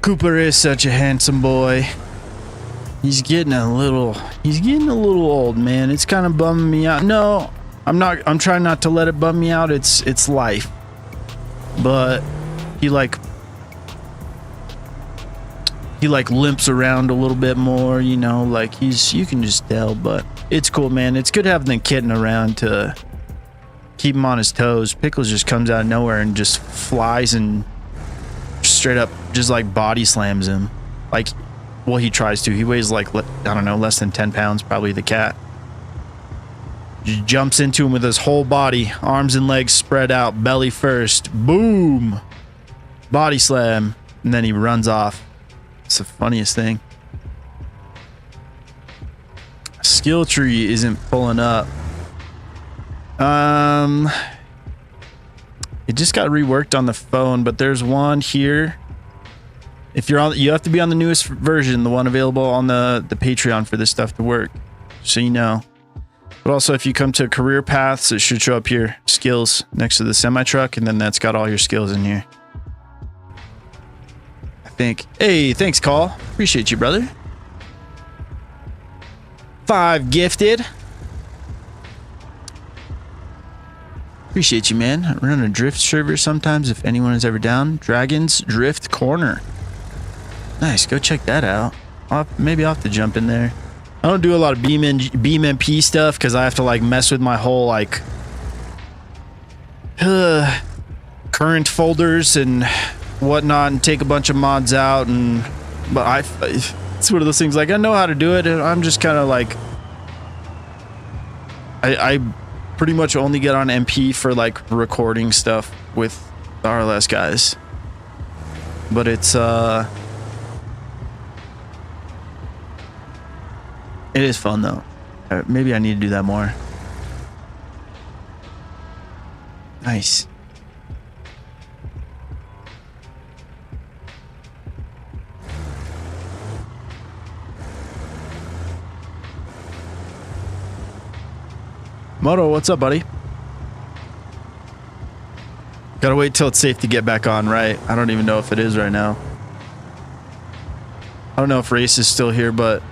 Cooper is such a handsome boy. He's getting a little old, man. It's kind of bumming me out. No, I'm trying not to let it bum me out. It's life. But he like limps around a little bit more, you know, like you can just tell, but it's cool, man. It's good having the kitten around to keep him on his toes. Pickles just comes out of nowhere and just flies and straight up just like body slams him. Like, well, he tries to. He weighs like, I don't know, less than 10 pounds, probably the cat. Just jumps into him with his whole body, arms and legs spread out, belly first. Boom! Body slam. And then he runs off. It's the funniest thing. Skill tree isn't pulling up. It just got reworked on the phone, but there's one here. If you're on, you have to be on the newest version, the one available on the Patreon for this stuff to work, so you know. But also, if you come to career paths, it should show up here, skills next to the semi truck, and then that's got all your skills in here. I think. Hey, thanks, Call. Appreciate you, brother. 5 gifted. Appreciate you, man. I run a drift server sometimes if anyone is ever down. Dragon's Drift Corner. Nice, go check that out. Maybe I'll have to jump in there. I don't do a lot of BeamNG stuff because I have to like mess with my whole like current folders and whatnot and take a bunch of mods out, and but it's one of those things, like I know how to do it, and I'm just kind of like I pretty much only get on MP for like recording stuff with the RLS guys. But it's it is fun though. Maybe I need to do that more. Nice. Moto, what's up, buddy? Gotta wait till it's safe to get back on, right? I don't even know if it is right now. I don't know if Race is still here, but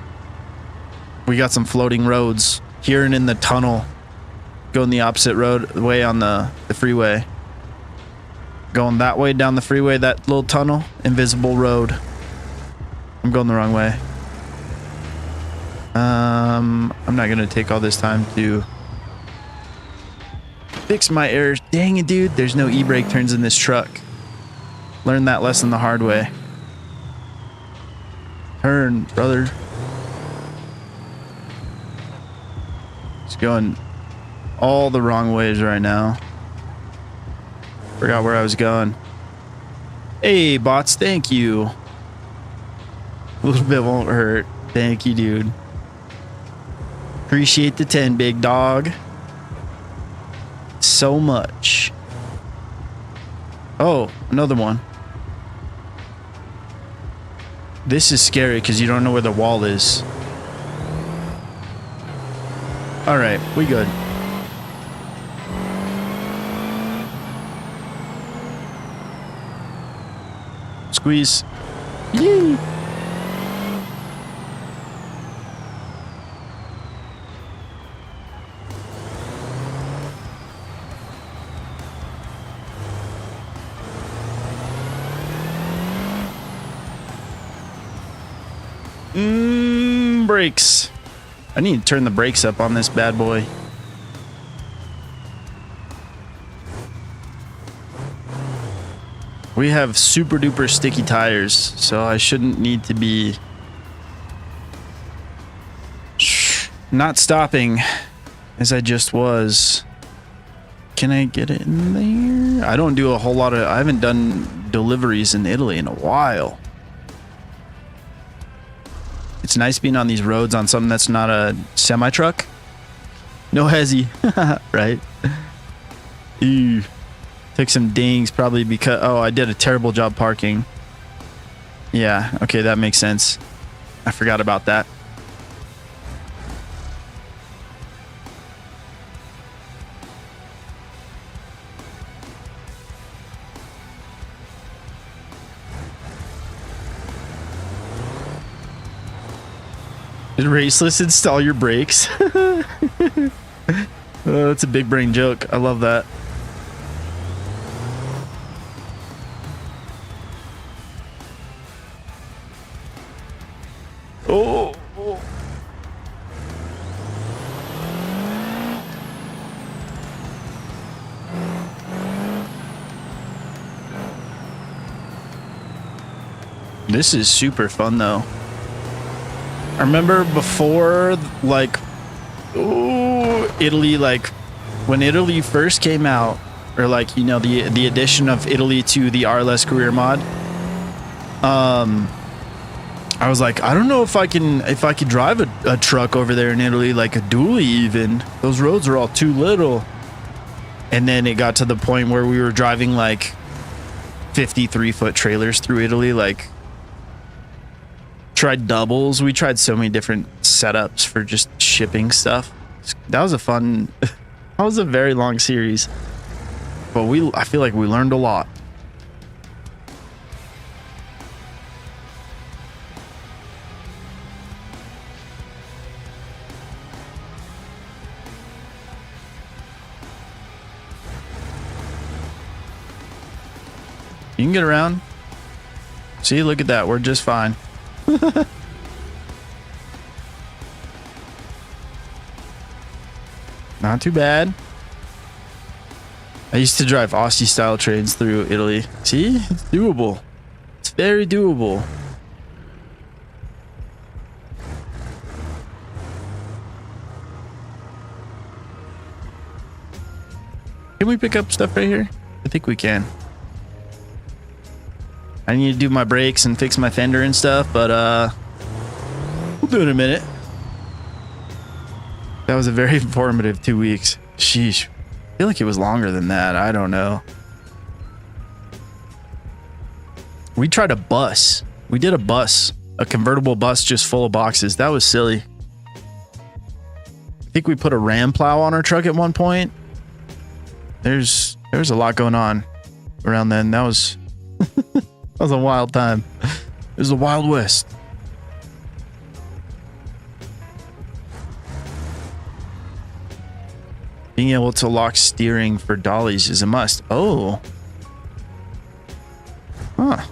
we got some floating roads here and in the tunnel. Going the opposite road way on the freeway. Going that way down the freeway, that little tunnel, invisible road. I'm going the wrong way. I'm not gonna take all this time to fix my errors. Dang it, dude. There's no e-brake turns in this truck. Learned that lesson the hard way. Turn, brother. It's going all the wrong ways right now. Forgot where I was going. Hey, bots, thank you. A little bit won't hurt. Thank you, dude. Appreciate the 10, big dog. So much. Oh, another one. This is scary because you don't know where the wall is. All right, we good. Squeeze. Yee. Brakes. I need to turn the brakes up on this bad boy. We have super duper sticky tires, so I shouldn't need to be not stopping as I just was. Can I get it in there? I don't do a whole lot of, I haven't done deliveries in Italy in a while. It's nice being on these roads on something that's not a semi truck. No hezzy, right? Ew. Took some dings probably because, oh, I did a terrible job parking. Yeah, okay, that makes sense. I forgot about that. Did Raceless install your brakes? Oh, that's a big brain joke. I love that. Oh. This is super fun though. I remember before, like, Italy, like, when Italy first came out, or like, you know, the addition of Italy to the RLS career mod. I was like, I don't know if I could drive a truck over there in Italy, like a dually even. Those roads are all too little. And then it got to the point where we were driving like 53-foot trailers through Italy, like tried doubles. We tried so many different setups for just shipping stuff. That was a fun, that was a very long series, but I feel like we learned a lot. You can get around. See, look at that. We're just fine. Not too bad. I used to drive Aussie style trains through Italy. See, it's doable. It's very doable. Can we pick up stuff right here? I think we can. I need to do my brakes and fix my fender and stuff, but we'll do it in a minute. That was a very informative 2 weeks. Sheesh. I feel like it was longer than that. I don't know. We tried a bus. We did a bus. A convertible bus just full of boxes. That was silly. I think we put a ram plow on our truck at one point. There was a lot going on around then. That was that was a wild time. It was the Wild West. Being able to lock steering for dollies is a must. Oh. Huh.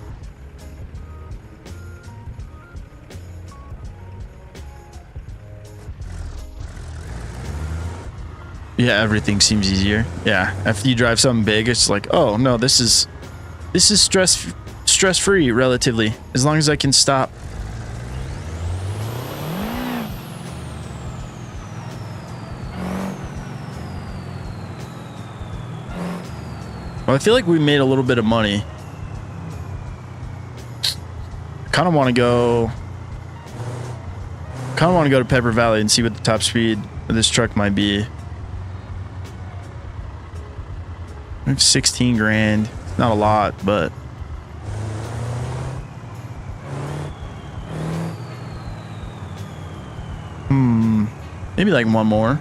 Yeah, everything seems easier. Yeah, after you drive something big, it's like, oh no, this is stress free relatively, as long as I can stop. Well, I feel like we made a little bit of money. Kind of want to go to Pepper Valley and see what the top speed of this truck might be. We have 16 grand. Not a lot, but maybe like one more.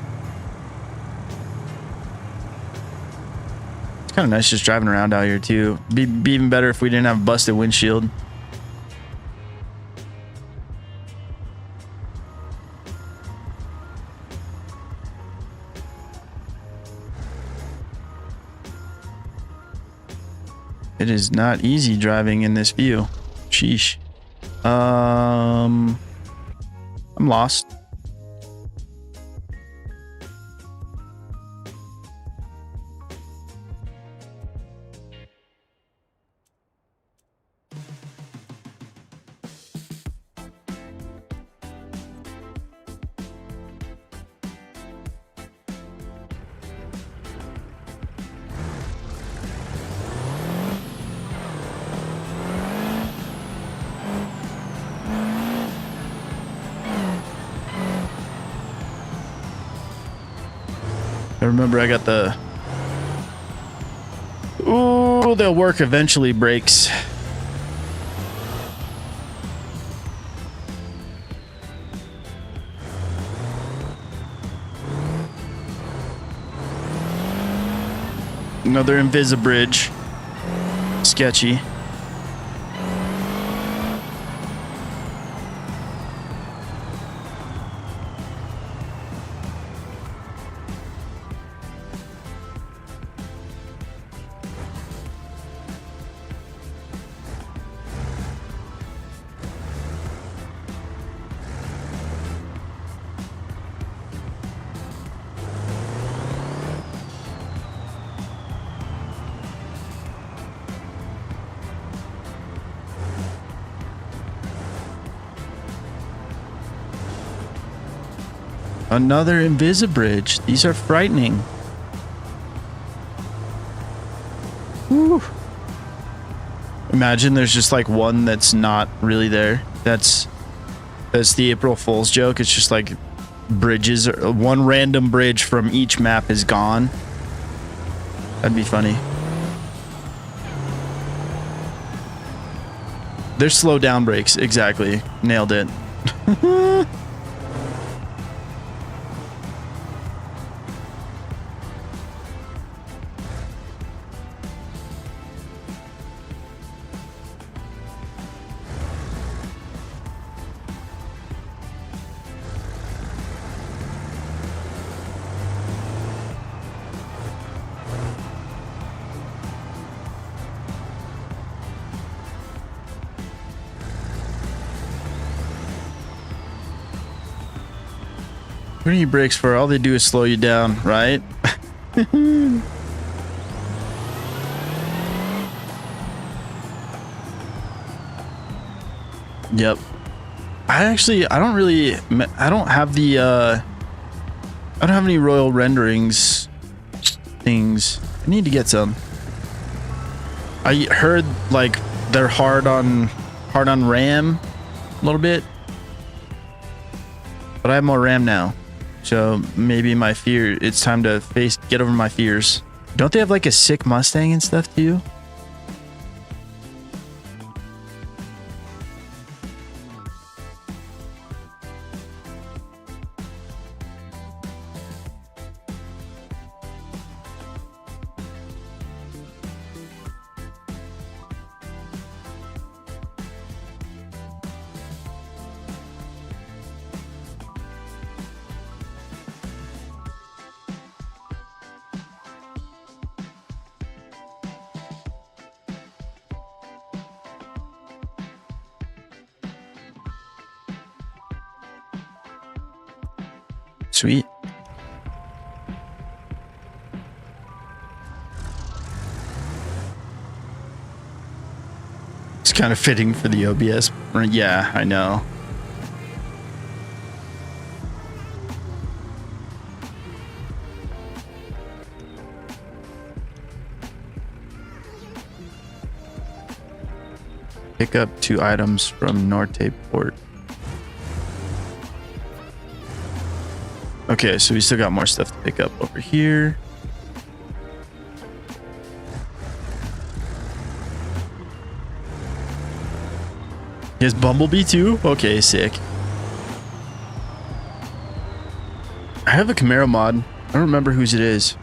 It's kind of nice just driving around out here too. Be even better if we didn't have a busted windshield. It is not easy driving in this view. Sheesh. I'm lost. I remember I got the... Ooh, they'll work eventually brakes. Another Invisibridge. Sketchy. Another Invisibridge. These are frightening. Whew. Imagine there's just like one that's not really there. That's the April Fool's joke. It's just like bridges, or one random bridge from each map is gone. That'd be funny. They're slow down brakes. Exactly. Nailed it. What are you brakes for? All they do is slow you down, right? Yep. I don't have the I don't have any royal renderings things. I need to get some. I heard like they're hard on RAM a little bit, but I have more RAM now. So maybe it's time to get over my fears. Don't they have like a sick Mustang and stuff too? Sweet. kind of fitting for the OBS. Yeah, I know. Pick up 2 items from Norte Port. Okay, so we still got more stuff to pick up over here. He has Bumblebee too? Okay, sick. I have a Camaro mod. I don't remember whose it is.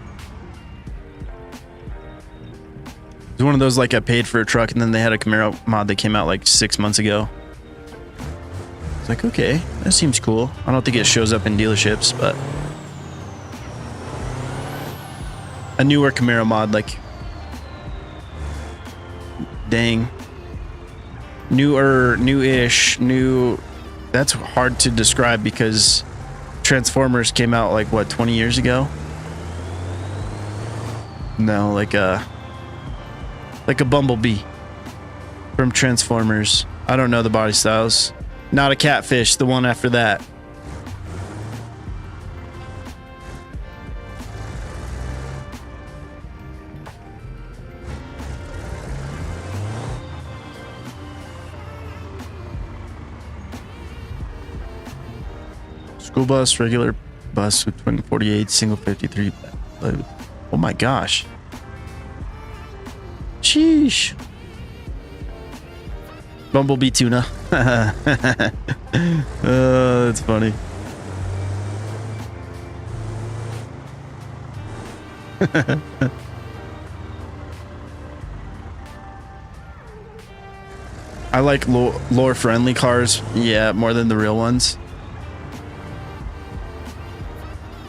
It's one of those like I paid for a truck and then they had a Camaro mod that came out like 6 months ago. It's like, okay, that seems cool. I don't think it shows up in dealerships, but a newer Camaro mod, like, dang. Newish, new. That's hard to describe because Transformers came out like what, 20 years ago? No, like a Bumblebee from Transformers. I don't know the body styles. Not a Catfish, the one after that. School bus, regular bus with twin 48, single 53. Oh my gosh. Sheesh. Bumblebee tuna. That's funny. I like lore friendly cars. Yeah, more than the real ones.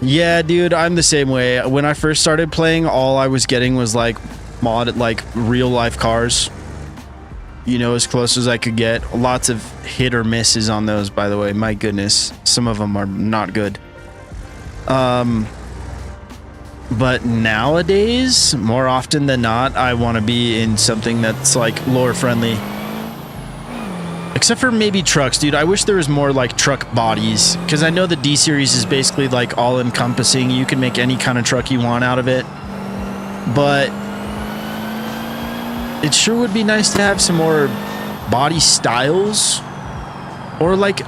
Yeah, dude, I'm the same way. When I first started playing, all I was getting was like modded, like real life cars. You know, as close as I could get. Lots of hit or misses on those, by the way. My goodness, some of them are not good. But nowadays, more often than not, I want to be in something that's like lore friendly. Except for maybe trucks, dude. I wish there was more like truck bodies, because I know the D series is basically like all encompassing. You can make any kind of truck you want out of it, but it sure would be nice to have some more body styles, or like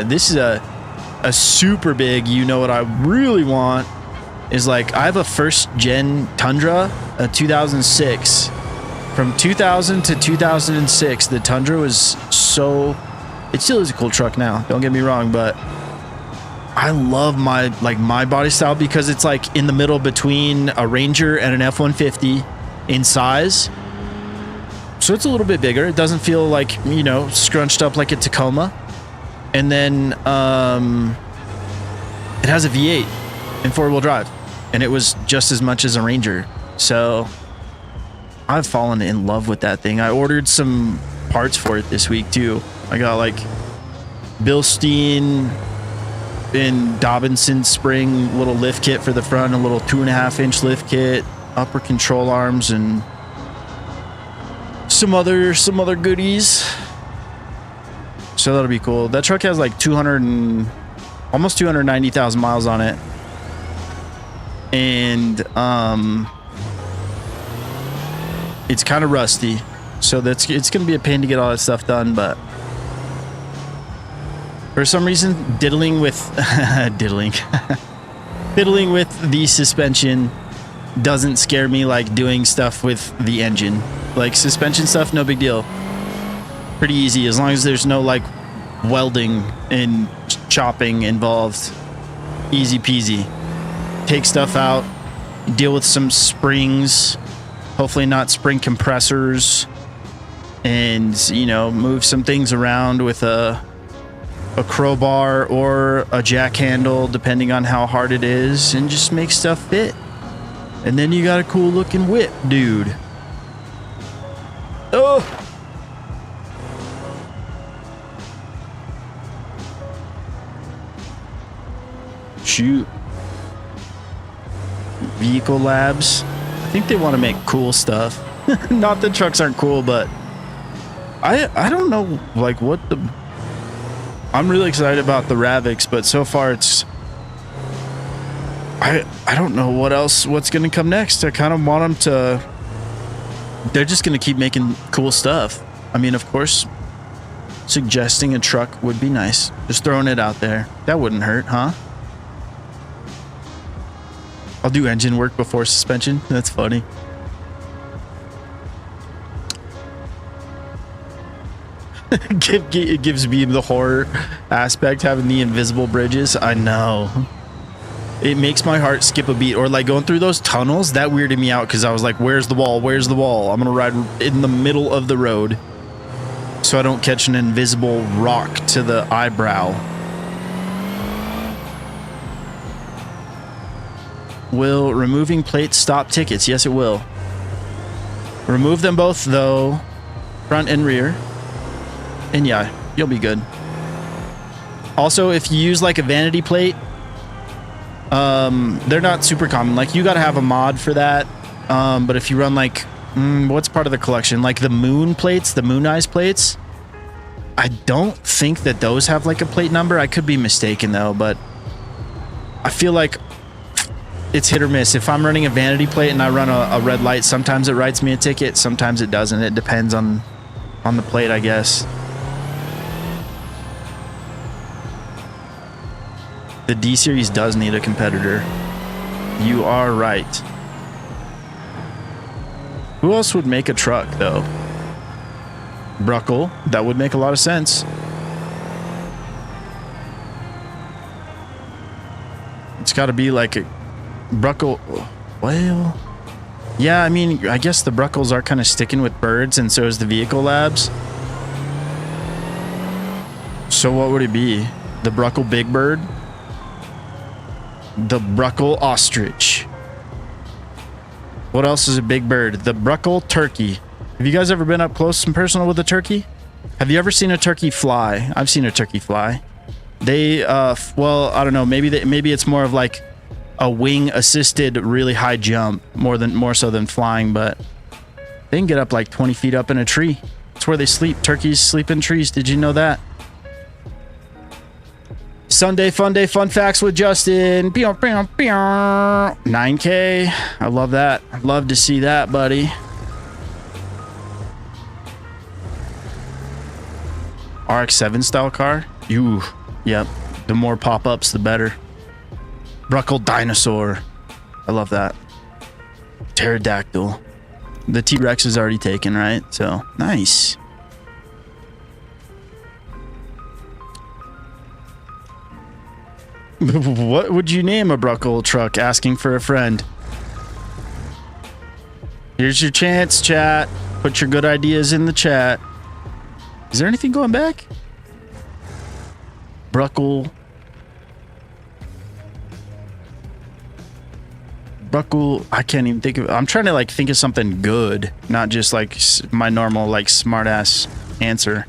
this is a super big, you know what I really want is like, I have a first gen Tundra, a 2006. From 2000 to 2006, the Tundra was so... It still is a cool truck now, don't get me wrong, but I love my body style because it's like in the middle between a Ranger and an F-150 in size. So it's a little bit bigger. It doesn't feel like, you know, scrunched up like a Tacoma. And then it has a V8 and 4-wheel drive. And it was just as much as a Ranger. So I've fallen in love with that thing. I ordered some parts for it this week too. I got like Bilstein and Dobinson spring little lift kit for the front, a little 2.5-inch lift kit, upper control arms, and some other goodies. So that'll be cool. That truck has like almost 290,000 miles on it. And it's kind of rusty, so it's gonna be a pain to get all that stuff done, but for some reason diddling with fiddling with the suspension doesn't scare me like doing stuff with the engine. Like suspension stuff, no big deal, pretty easy as long as there's no like welding and chopping involved. Easy peasy. Take stuff out, deal with some springs, hopefully not spring compressors, and, you know, move some things around with a crowbar or a jack handle, depending on how hard it is, and just make stuff fit. And then you got a cool looking whip, dude. Oh! Shoot. Vehicle Labs. I think they want to make cool stuff. Not that trucks aren't cool, but I don't know like what the. I'm really excited about the Ravix, but so far it's. I don't know what's gonna come next. I kind of want them to. They're just gonna keep making cool stuff. I mean, of course, suggesting a truck would be nice. Just throwing it out there. That wouldn't hurt, huh? I'll do engine work before suspension. That's funny. It gives Beam the horror aspect, having the invisible bridges. I know. It makes my heart skip a beat. Or like going through those tunnels, that weirded me out because I was like, where's the wall? Where's the wall? I'm going to ride in the middle of the road so I don't catch an invisible rock to the eyebrow. Will removing plates stop tickets? Yes, it will. Remove them both, though, front and rear. And yeah, you'll be good. Also, if you use like a vanity plate, they're not super common. Like you got to have a mod for that. But if you run like, what's part of the collection? Like the moon plates, the moon eyes plates. I don't think that those have like a plate number. I could be mistaken though, but I feel like it's hit or miss. If I'm running a vanity plate and I run a red light, sometimes it writes me a ticket, sometimes it doesn't. It depends on the plate, I guess. The D series does need a competitor. You are right. Who else would make a truck though? Bruckle. That would make a lot of sense. It's got to be like a Bruckle. Well, yeah, I mean, I guess the Bruckles are kind of sticking with birds, and so is the Vehicle Labs. So what would it be? The Bruckle Big Bird? The Bruckle Ostrich. What else is a big bird? The Bruckle Turkey. Have you guys ever been up close and personal with a turkey? Have you ever seen a turkey fly? I've seen a turkey fly. They, well, I don't know. Maybe it's more of like a wing assisted really high jump more so than flying, but they can get up like 20 feet up in a tree. It's where they sleep. Turkeys sleep in trees. Did you know that? Sunday fun day, fun facts with Justin. 9K. I love that. I'd love to see that, buddy. RX-7 style car. Ooh, yep. The more pop-ups, the better. Bruckle Dinosaur. I love that. Pterodactyl. The T-Rex is already taken, right? So, nice. What would you name a Bruckle truck? Asking for a friend. Here's your chance, chat. Put your good ideas in the chat. Is there anything going back? Bruckle. I can't even think of it. I'm trying to like think of something good, not just like my normal like smart ass answer.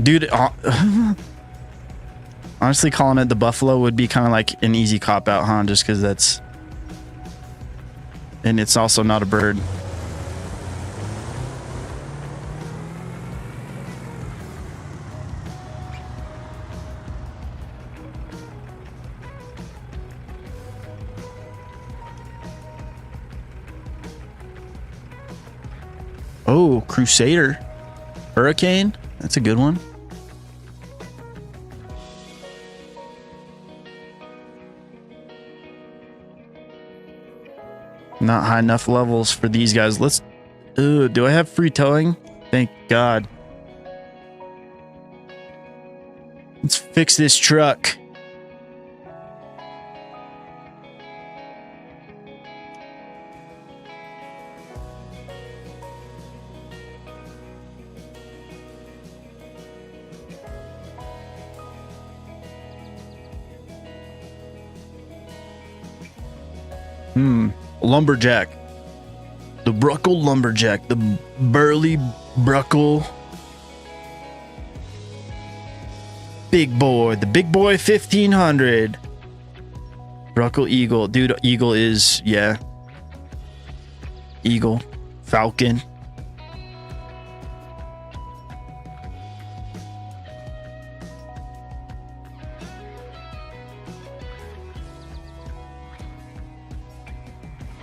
Dude, honestly, calling it the Buffalo would be kind of like an easy cop out, huh? Just because that's, and it's also not a bird. Oh, Crusader. Hurricane. That's a good one. Not high enough levels for these guys. Let's... do I have free towing? Thank God. Let's fix this truck. Lumberjack. The Bruckle Lumberjack. The burly Bruckle. Big boy. The big boy 1500. Bruckle Eagle. Dude, Eagle is, yeah. Eagle. Falcon.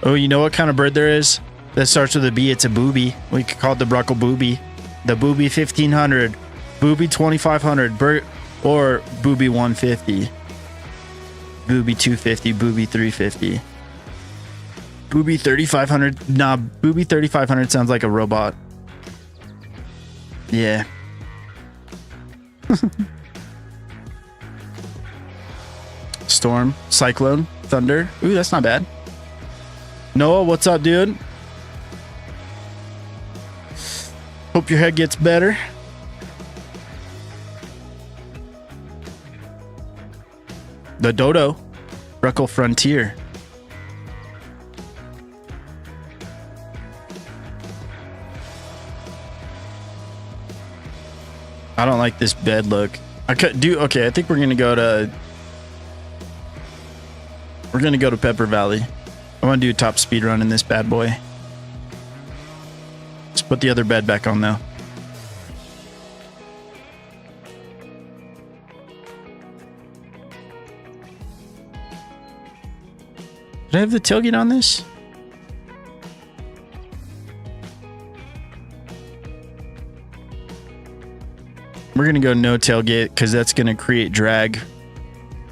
Oh, you know what kind of bird there is that starts with a B? It's a booby. We could call it the Bruckle booby. The booby 1500, booby 2500, bird, or booby 150, booby 250, booby 350, booby 3500. Nah, booby 3500 sounds like a robot. Yeah. Storm, cyclone, thunder. Ooh, that's not bad. Noah, what's up, dude? Hope your head gets better. The Dodo, Bruckle Frontier. I don't like this bed look. I could do okay. I think we're gonna go to Pepper Valley. I want to do a top speed run in this bad boy. Let's put the other bed back on now. Did I have the tailgate on this? We're going to go no tailgate because that's going to create drag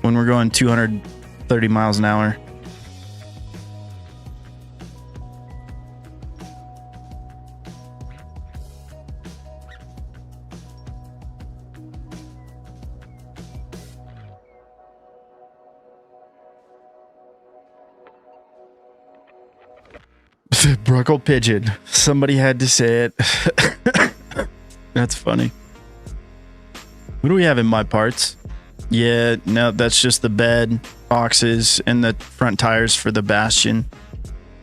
when we're going 230 miles an hour. Bruckle pigeon. Somebody had to say it. That's funny. What do we have in my parts? Yeah, no, that's just the bed, boxes, and the front tires for the Bastion.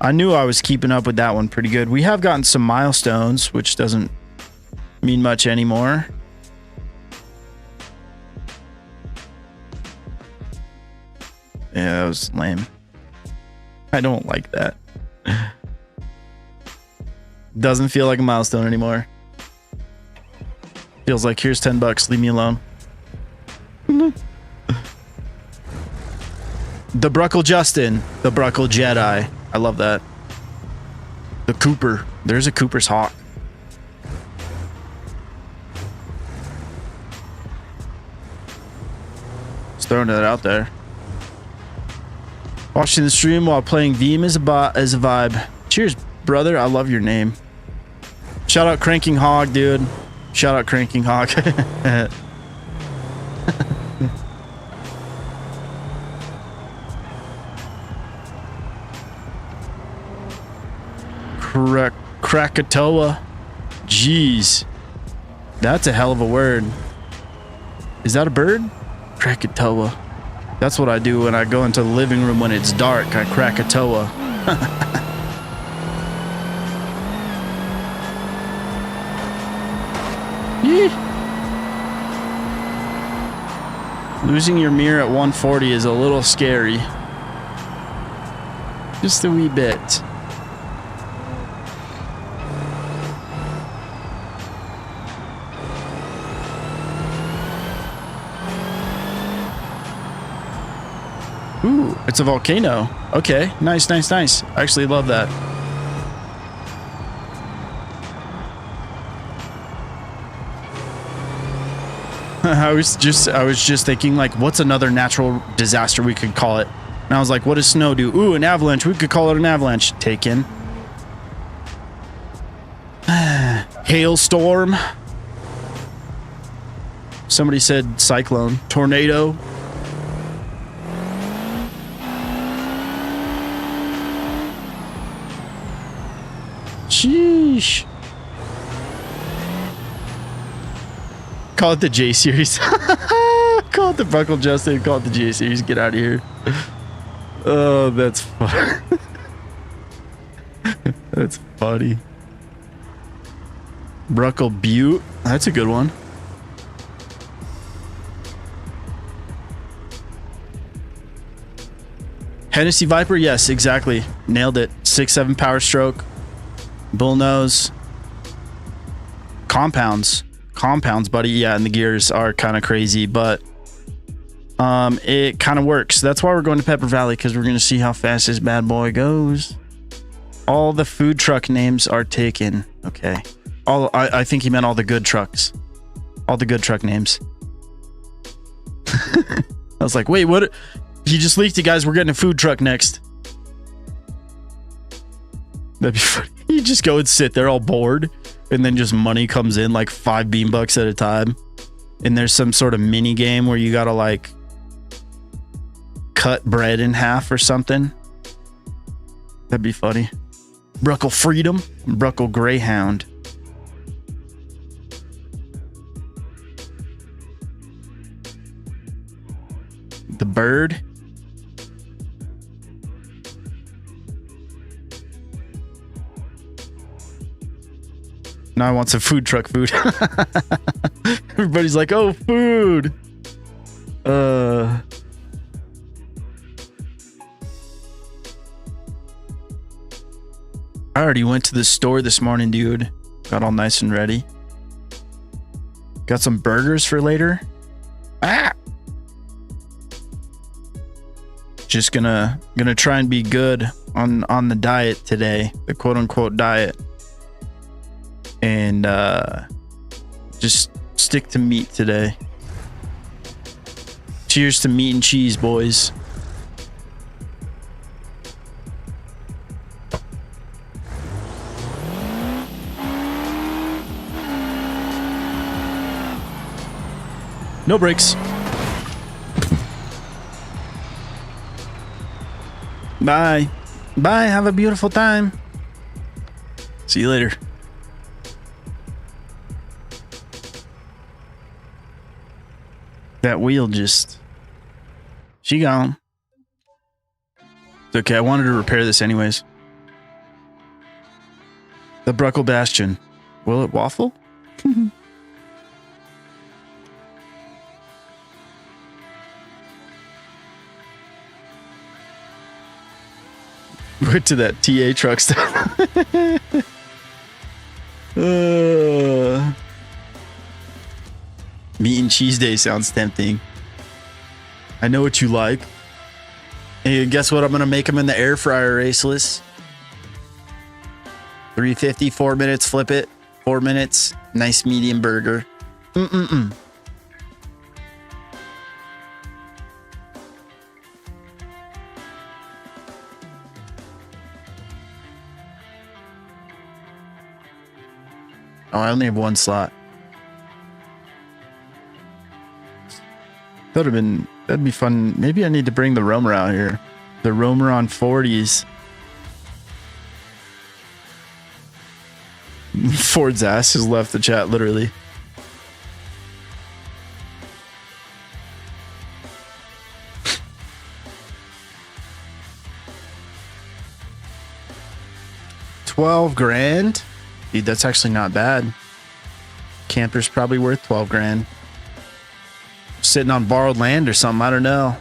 I knew I was keeping up with that one pretty good. We have gotten some milestones, which doesn't mean much anymore. Yeah, that was lame. I don't like that. Doesn't feel like a milestone anymore. Feels like here's $10, leave me alone. The Bruckle Justin, the Bruckle Jedi. I love that. The Cooper. There's a Cooper's Hawk. Just throwing that out there. Watching the stream while playing Veeam is a vibe. Cheers, brother. I love your name. Shout out Cranking Hog, dude. Shout out Cranking Hog. Krakatoa. Jeez. That's a hell of a word. Is that a bird? Krakatoa. That's what I do when I go into the living room when it's dark. I Krakatoa. Losing your mirror at 140 is a little scary. Just a wee bit. Ooh, it's a volcano. Okay, nice, nice, nice. I actually love that. I was just thinking, like, what's another natural disaster we could call it? And I was like, what does snow do? Ooh, an avalanche. We could call it an avalanche. Taken. Hailstorm. Somebody said cyclone. Tornado. Sheesh. Call it the J series. Call it the Bruckle Justin. Call it the J series. Get out of here. Oh, that's fun. That's funny. Bruckle Butte. That's a good one. Hennessy Viper. Yes, exactly. Nailed it. 6.7 power stroke. Bullnose. Compounds, buddy. Yeah, and the gears are kind of crazy, but it kind of works. That's why we're going to Pepper Valley, because we're going to see how fast this bad boy goes. All the food truck names are taken. Okay. I think he meant all the good trucks. All the good truck names. I was like, wait, what? He just leaked it, guys. We're getting a food truck next. That'd be funny. You just go and sit there all bored, and then just money comes in like $5 beam bucks at a time. And there's some sort of mini game where you gotta like cut bread in half or something. That'd be funny. Bruckle Freedom, Bruckle Greyhound. The bird. Now I want some food truck food. Everybody's like, oh, food. I already went to the store this morning, dude. Got all nice and ready. Got some burgers for later. Ah! Just gonna try and be good on the diet today, the quote unquote diet. And just stick to meat today. Cheers to meat and cheese, boys. No brakes. Bye. Bye. Have a beautiful time. See you later. That wheel just... She gone. It's okay. I wanted to repair this anyways. The Bruckle Bastion. Will it waffle? Went to that TA truck stop. Meat and cheese day sounds tempting. I know what you like. Hey, guess what? I'm gonna make them in the air fryer, Raceless. 350, 4 minutes, flip it. 4 minutes, nice medium burger. Oh, I only have one slot. That'd be fun. Maybe I need to bring the Roamer out here. The Roamer on 40s. Ford's ass has left the chat, literally. $12,000? Dude, that's actually not bad. Camper's probably worth 12 grand. Sitting on borrowed land or something, I don't know.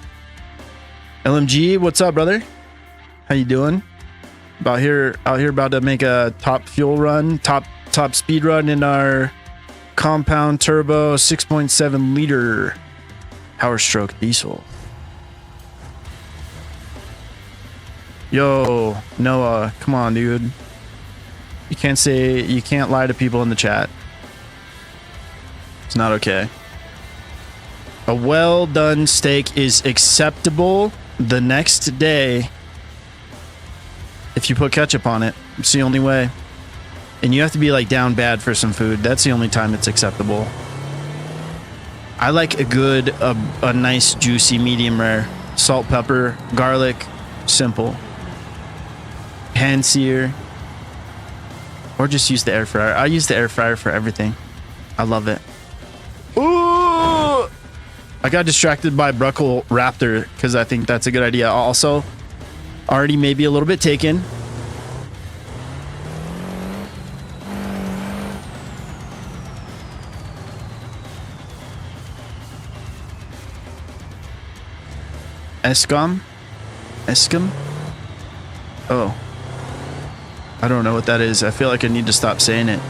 LMG, what's up, brother? How you doing? Out here about to make a top fuel run, top speed run in our compound turbo 6.7 liter power stroke diesel. Yo, Noah, come on, dude. You can't lie to people in the chat. It's not okay. A well done steak is acceptable the next day if you put ketchup on it. It's the only way. And you have to be like down bad for some food. That's the only time it's acceptable. I like a nice juicy medium rare. Salt, pepper, garlic, simple. Pan sear. Or just use the air fryer. I use the air fryer for everything. I love it. Ooh! I got distracted by Bruckle Raptor because I think that's a good idea. Also, already maybe a little bit taken. Escom? Oh. I don't know what that is. I feel like I need to stop saying it.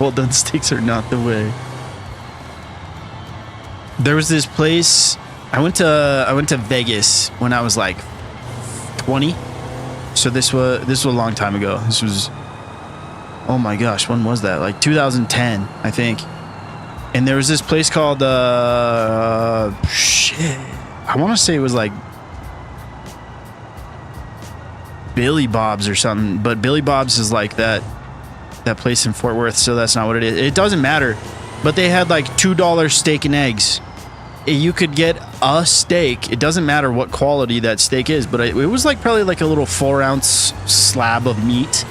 Well done steaks are not the way. There was this place. I went to Vegas when I was like 20. So this was a long time ago. This was, oh my gosh, when was that? Like 2010, I think. And there was this place called shit. I want to say it was like Billy Bob's or something, but Billy Bob's is like that place in Fort Worth, so that's not what it is. It doesn't matter. But they had like $2 steak and eggs. You could get a steak. It doesn't matter what quality that steak is, but it was like probably like a little 4-ounce slab of meat,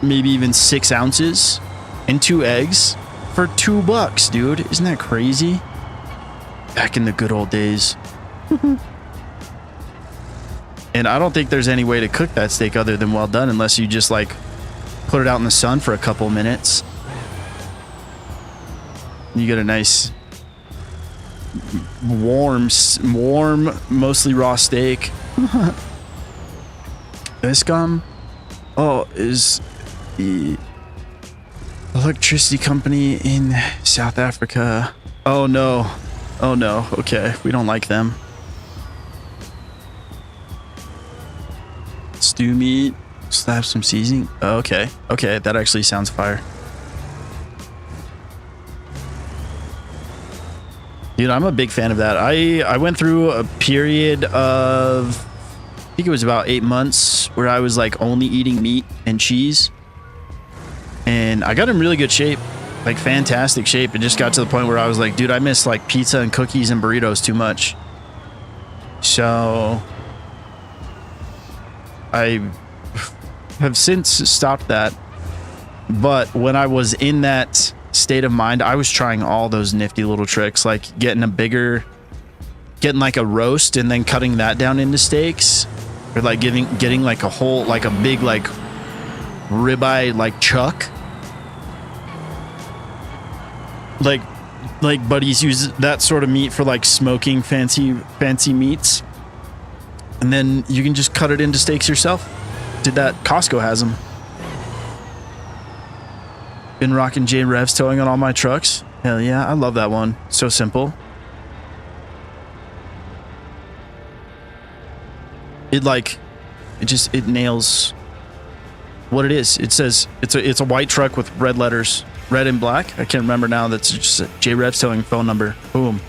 maybe even 6 ounces, and 2 eggs for $2, dude. Isn't that crazy? Back in the good old days. And I don't think there's any way to cook that steak other than well done, unless you just like put it out in the sun for a couple minutes. You get a nice warm, mostly raw steak. This gum, is the electricity company in South Africa. Oh no. Okay, we don't like them. Stew meat, slap some seasoning. Okay, that actually sounds fire. Dude, I'm a big fan of that. I went through a period of, I think it was about 8 months, where I was like only eating meat and cheese. And I got in really good shape, like fantastic shape. It just got to the point where I was like, dude, I miss like pizza and cookies and burritos too much. So I have since stopped that. But when I was in that state of mind, I was trying all those nifty little tricks, like getting like a roast and then cutting that down into steaks, or like getting like a whole, like a big like ribeye like chuck. Like buddies use that sort of meat for like smoking fancy meats, and then you can just cut it into steaks yourself. Did that? Costco has them. Been rocking J Revs towing on all my trucks. Hell yeah, I love that one. So simple. It nails what it is. It says it's a white truck with red letters, red and black. I can't remember now. That's just a J Revs towing phone number. Boom.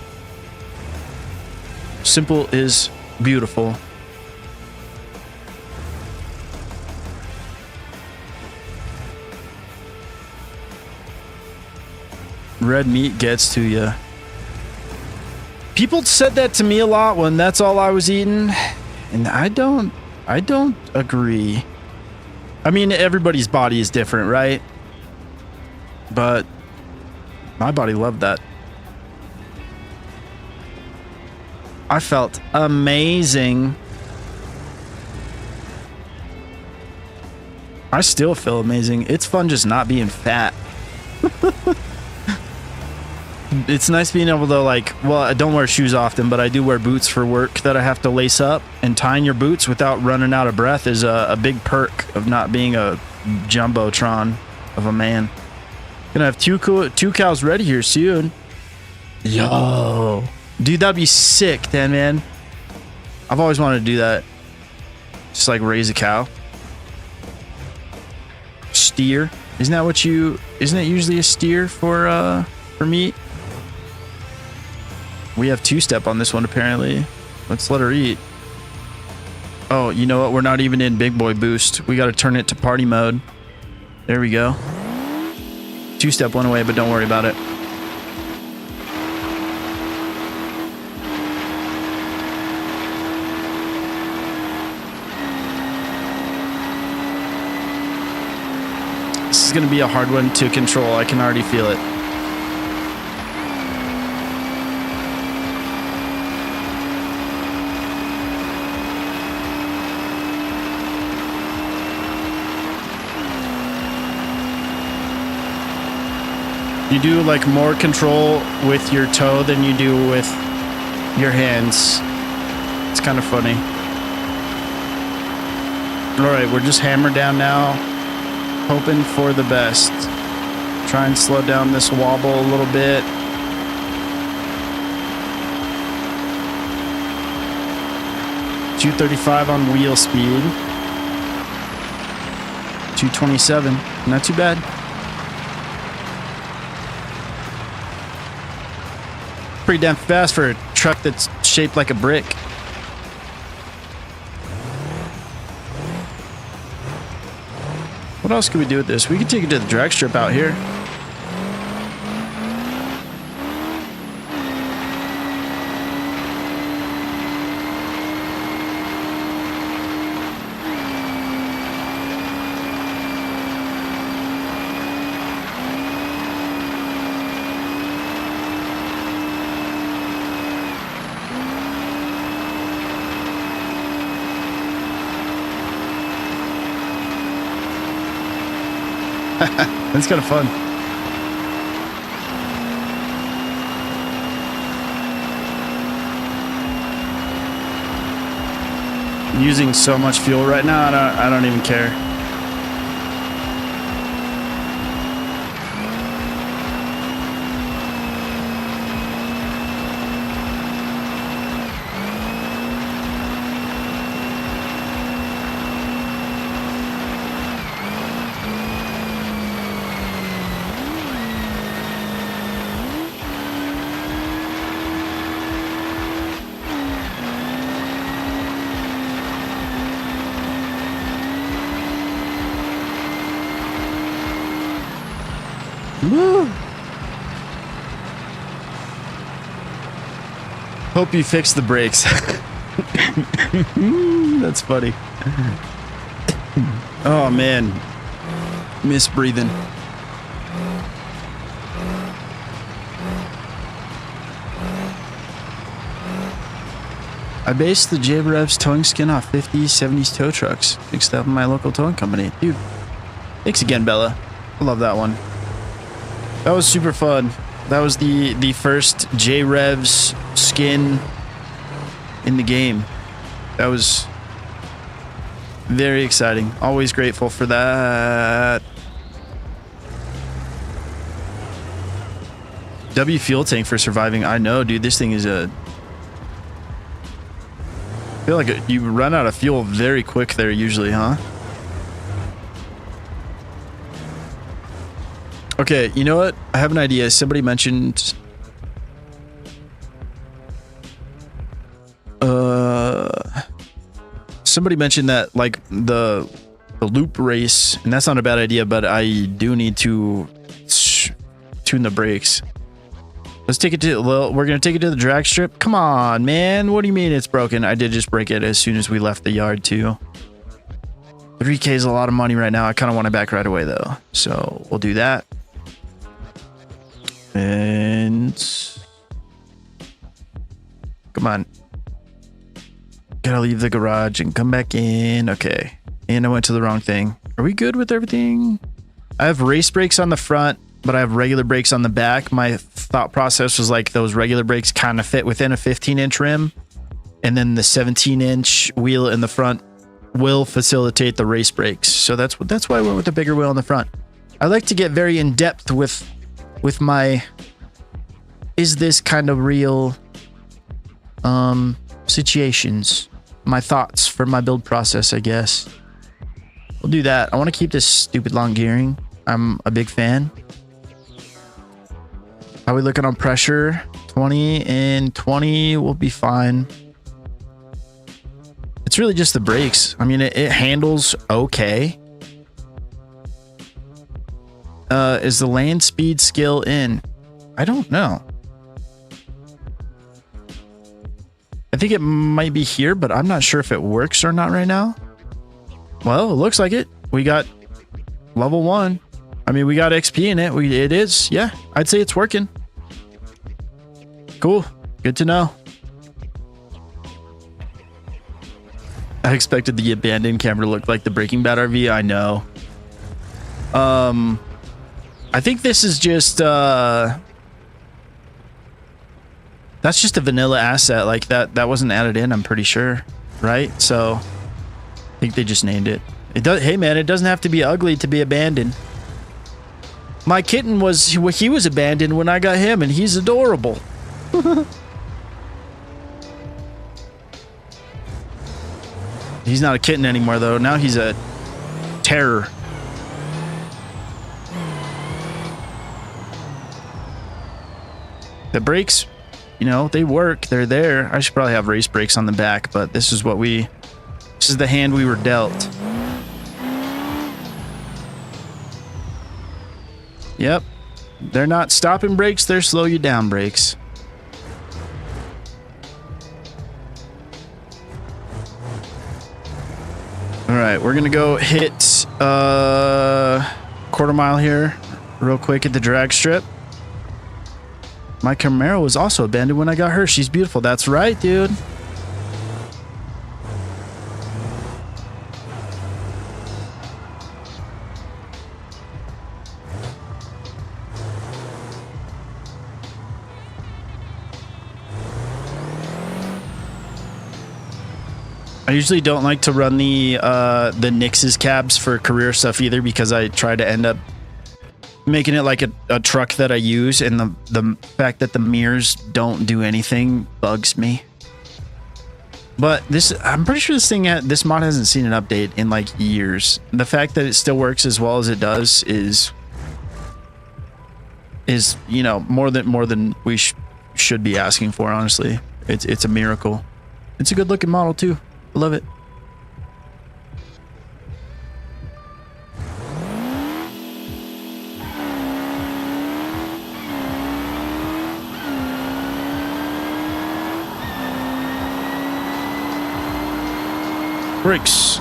Simple is beautiful. Red meat gets to you. People said that to me a lot when that's all I was eating, and I don't agree. I mean, everybody's body is different, right? But my body loved that. I felt amazing. I still feel amazing. It's fun just not being fat. It's nice being able to, like, well, I don't wear shoes often, but I do wear boots for work that I have to lace up, and tying your boots without running out of breath is a big perk of not being a jumbotron of a man. Gonna have two cows ready here soon. Yo, dude, that'd be sick, then, man. I've always wanted to do that. Just like raise a cow. Steer, isn't it usually a steer for meat? We have two-step on this one, apparently. Let's let her eat. Oh, you know what? We're not even in big boy boost. We got to turn it to party mode. There we go. Two-step went away, but don't worry about it. This is going to be a hard one to control. I can already feel it. You do like more control with your toe than you do with your hands. It's kind of funny. All right, we're just hammered down now, hoping for the best. Try and slow down this wobble a little bit. .235 on wheel speed. 227, not too bad. Pretty damn fast for a truck that's shaped like a brick. What else could we do with this? We could take it to the drag strip out here. That's kind of fun. I'm using so much fuel right now, I don't even care. Woo. Hope you fixed the brakes. That's funny. Oh man, miss breathing. I based the JRev's towing skin off 50s, 70s tow trucks. Fixed up in my local towing company. Dude, thanks again, Bella. I love that one. That was super fun. That was the first JRev's skin in the game. That was very exciting. Always grateful for that. W fuel tank for surviving. I know, dude. This thing is a... I feel like you run out of fuel very quick there usually, huh? Okay, you know what? I have an idea. Somebody mentioned... somebody mentioned that, like, the loop race, and that's not a bad idea, but I do need to tune the brakes. Let's take it to... Well, we're going to take it to the drag strip. Come on, man. What do you mean it's broken? I did just break it as soon as we left the yard, too. 3K is a lot of money right now. I kind of want it back right away, though. So, we'll do that. And come on, gotta leave the garage and come back in. Okay, and I went to the wrong thing. Are we good with everything? I have race brakes on the front, but I have regular brakes on the back. My thought process was like those regular brakes kind of fit within a 15-inch rim, and then the 17-inch wheel in the front will facilitate the race brakes. So that's why I went with the bigger wheel in the front. I like to get very in depth with my, is this kind of real situations, my thoughts for my build process, I guess. We'll do that. I want to keep this stupid long gearing. I'm a big fan. How are we looking on pressure? 20 and 20 will be fine. It's really just the brakes. I mean, it handles okay. Is the land speed skill in? I don't know. I think it might be here, but I'm not sure if it works or not right now. Well, it looks like it. We got level 1. I mean, we got XP in it. It is. Yeah, I'd say it's working. Cool. Good to know. I expected the abandoned camera to look like the Breaking Bad RV. I know. I think this is just that's just a vanilla asset. Like that wasn't added in, I'm pretty sure, right? So think they just named it. It does. Hey man, it doesn't have to be ugly to be abandoned. My kitten he was abandoned when I got him, and he's adorable. He's not a kitten anymore though. Now he's a terror. The brakes, you know, they work. They're there. I should probably have race brakes on the back, but this is the hand we were dealt. Yep. They're not stopping brakes, they're slow you down brakes. All right, we're gonna go hit quarter mile here real quick at the drag strip. My Camaro was also abandoned when I got her. She's beautiful. That's right, dude. I usually don't like to run the Nix's cabs for career stuff either, because I try to end up making it like a truck that I use, and the fact that the mirrors don't do anything bugs me. But I'm pretty sure this mod hasn't seen an update in like years. The fact that it still works as well as it does is you know, more than we should be asking for. Honestly, it's a miracle. It's a good looking model too. I love it. Brakes.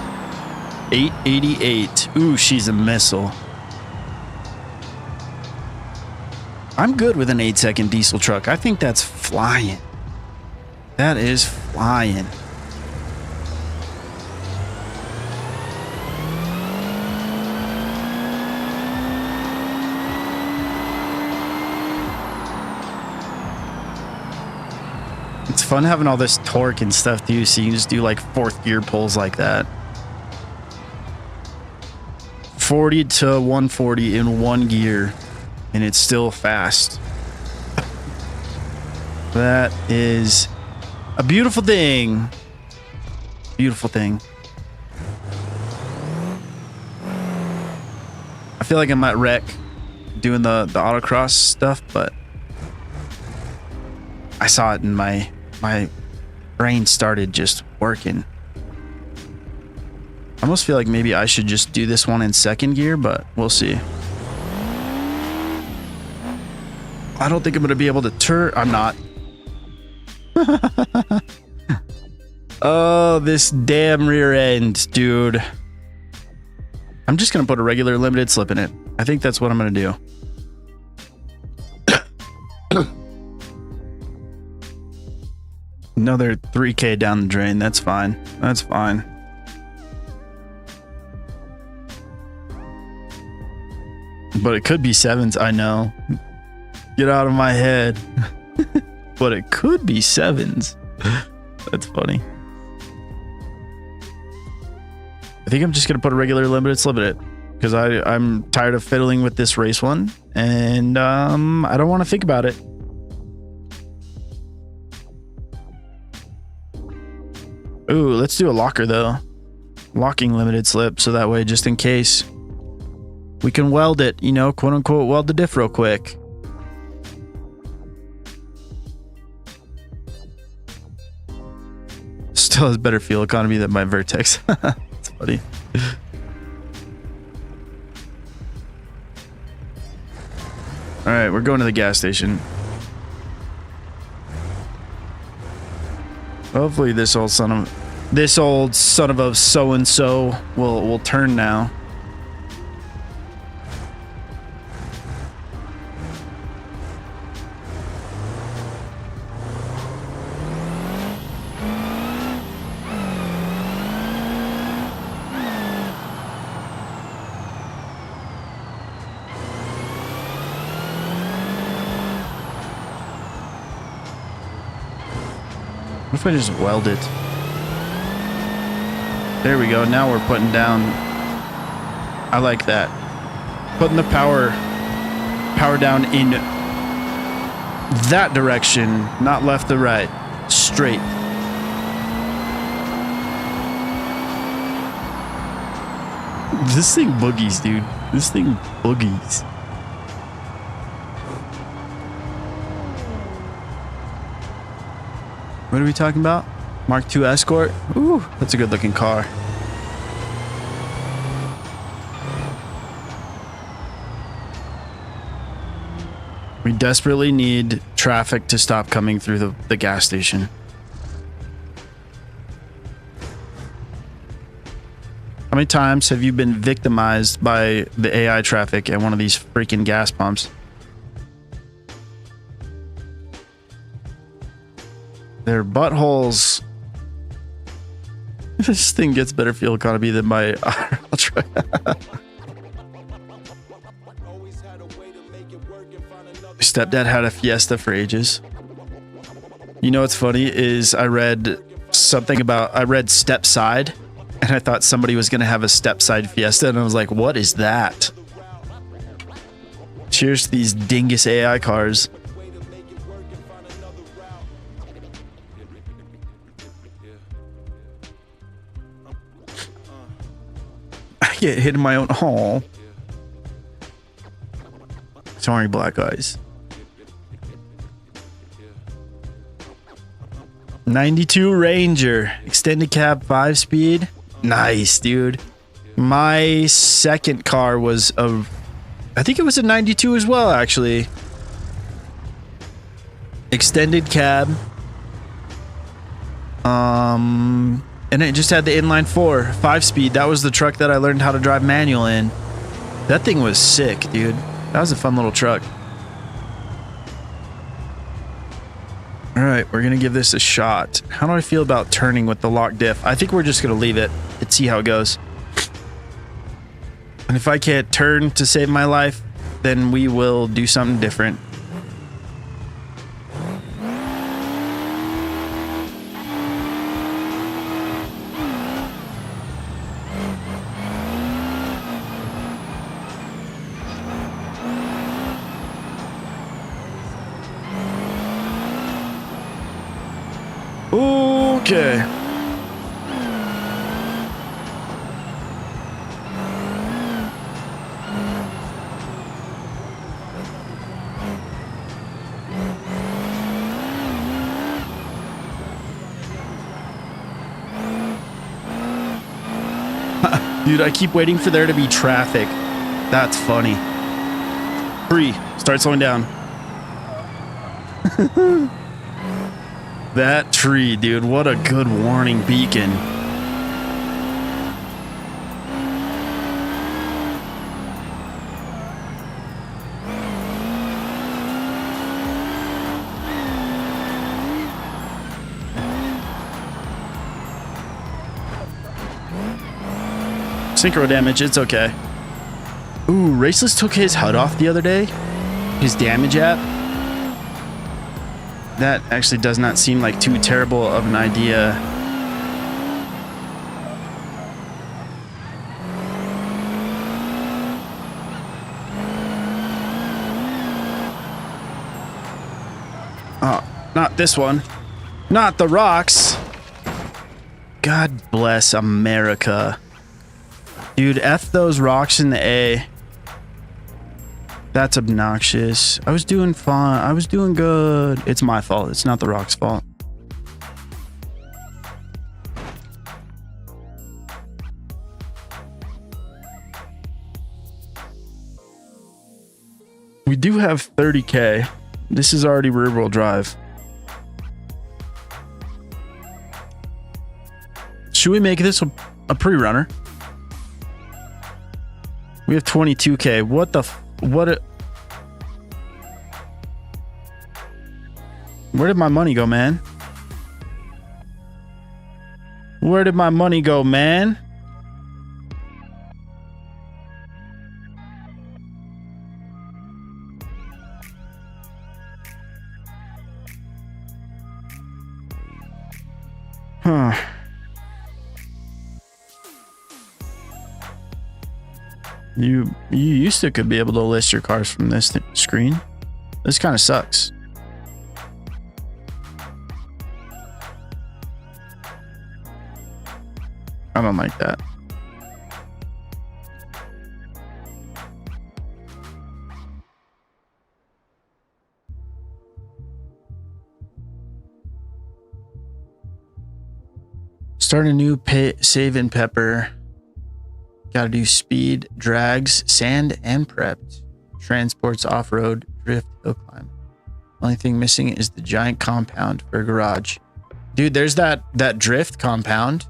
888. Ooh, she's a missile. I'm good with an 8-second diesel truck. I think that's flying. That is flying. It's fun having all this torque and stuff too, so you can just do like fourth gear pulls like that. 40 to 140 in one gear, and it's still fast. That is a beautiful thing. Beautiful thing. I feel like I might wreck doing the autocross stuff, but I saw it in my brain started just working. I almost feel like maybe I should just do this one in second gear, but we'll see. I don't think I'm gonna be able to turn. I'm not. Oh, this damn rear end, dude. I'm just gonna put a regular limited slip in it. I think that's what I'm gonna do. Another 3K down the drain. That's fine. That's fine. But it could be sevens. I know. Get out of my head. But it could be sevens. That's funny. I think I'm just going to put a regular limited slip in it, because I'm tired of fiddling with this race one, and I don't want to think about it. Ooh, let's do a locker though. Locking limited slip, so that way, just in case, we can weld it, you know, quote unquote, weld the diff real quick. Still has better fuel economy than my Vertex. It's funny. All right, we're going to the gas station. Hopefully this old son of a so-and-so will turn now. What if I just weld it? There we go. Now we're putting down. I like that. Putting the power down in that direction, not left to right, straight. This thing boogies, dude. This thing boogies. What are we talking about? Mark II Escort? Ooh, that's a good looking car. We desperately need traffic to stop coming through the gas station. How many times have you been victimized by the AI traffic at one of these freaking gas pumps? Their buttholes. This thing gets better fuel economy than my Ultra. Stepdad had a Fiesta for ages. You know what's funny is I read step side, and I thought somebody was gonna have a step side Fiesta, and I was like, what is that? Cheers to these dingus AI cars. I get hit in my own hole. Sorry, black eyes. 92 Ranger, extended cab 5-speed. Nice, dude. My second car was I think it was a 92 as well, actually. Extended cab. And it just had the inline 4, 5-speed. That was the truck that I learned how to drive manual in. That thing was sick, dude. That was a fun little truck. All right, we're going to give this a shot. How do I feel about turning with the lock diff? I think we're just going to leave it and see how it goes. And if I can't turn to save my life, then we will do something different. Okay. Dude, I keep waiting for there to be traffic. That's funny. 3, start slowing down. That tree, dude, what a good warning beacon. Synchro damage, it's okay. Ooh, Raceless took his HUD off the other day. His damage app. That actually does not seem like too terrible of an idea. Oh, not this one. Not the rocks. God bless America. Dude, F those rocks in the A. That's obnoxious. I was doing fine. I was doing good. It's my fault. It's not the rock's fault. We do have 30K. This is already rear-wheel drive. Should we make this a pre-runner? We have 22K. What the... Where did my money go, man? Where did my money go, man? Huh. You used to could be able to list your cars from this screen. This kind of sucks. I don't like that. Start a new save in Pepper. Got to do speed, drags, sand, and prepped. Transports, off-road, drift, hill climb. Only thing missing is the giant compound for a garage. Dude, there's that drift compound.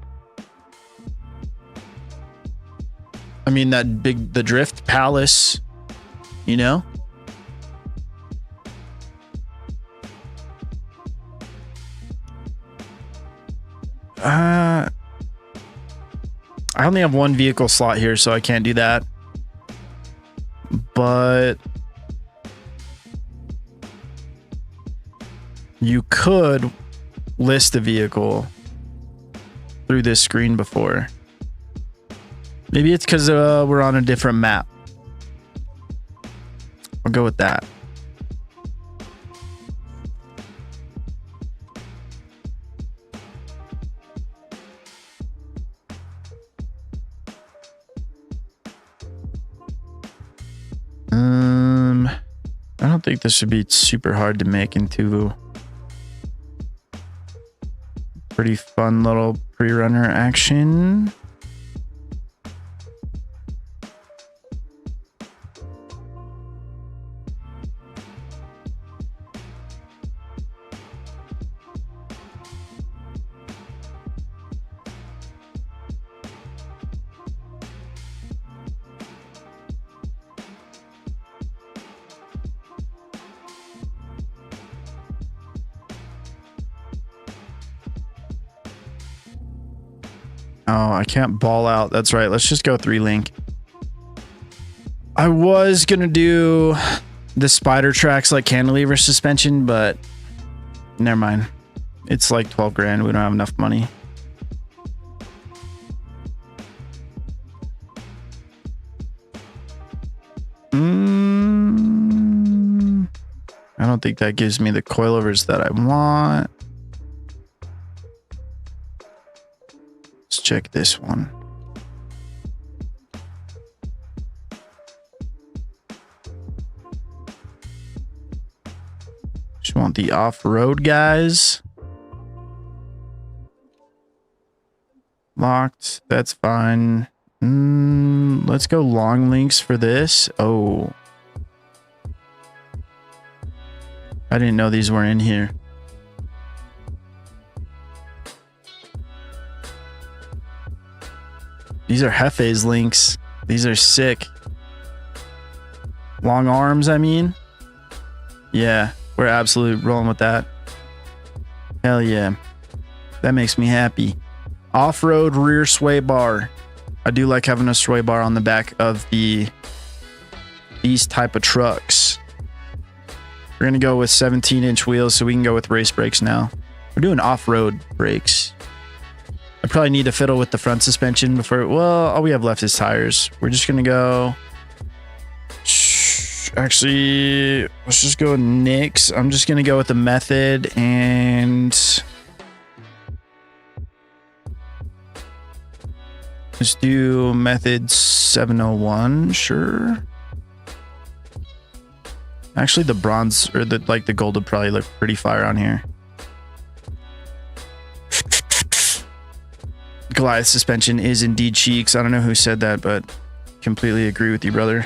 I mean, the drift palace, you know? I only have one vehicle slot here, so I can't do that. But you could list a vehicle through this screen before. Maybe it's because we're on a different map. I'll go with that. I don't think this should be super hard to make into pretty fun little pre-runner action. Oh, I can't ball out. That's right. Let's just go 3-link. I was going to do the spider tracks like cantilever suspension, but never mind. It's like 12 grand. We don't have enough money. I don't think that gives me the coilovers that I want. Let's check this one. Just want the off-road guys. Locked. That's fine. Let's go long links for this. Oh. I didn't know these were in here. These are Hefe's links. These are sick. Long arms, I mean. Yeah, we're absolutely rolling with that. Hell yeah. That makes me happy. Off-road rear sway bar. I do like having a sway bar on the back of these type of trucks. We're going to go with 17-inch wheels so we can go with race brakes now. We're doing off-road brakes. I probably need to fiddle with the front suspension before... Well, all we have left is tires. We're just going to go... Actually, let's just go with Nick's. I'm just going to go with the method and... Let's do method 701, sure. Actually, the bronze or the gold would probably look pretty fire on here. Goliath suspension is indeed cheeks. I don't know who said that, but completely agree with you, brother.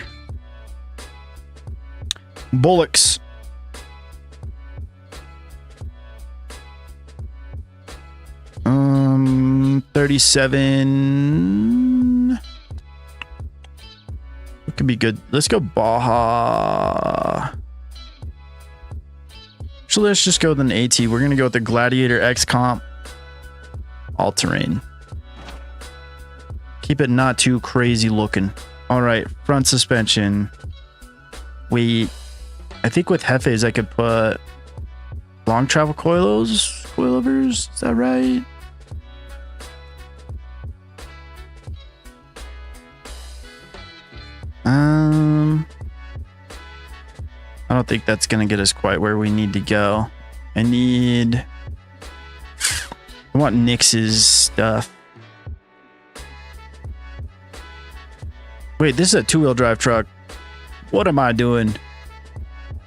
Bullocks. Um, 37. It could be good. Let's go Baja. Actually, let's just go with an AT. We're going to go with the Gladiator X Comp all-terrain. Keep it not too crazy looking. All right, front suspension. Wait, I think with Hefe's I could put long travel coilovers. Is that right? I don't think that's gonna get us quite where we need to go. I want Nix's stuff. Wait, this is a 2-wheel drive truck. What am I doing?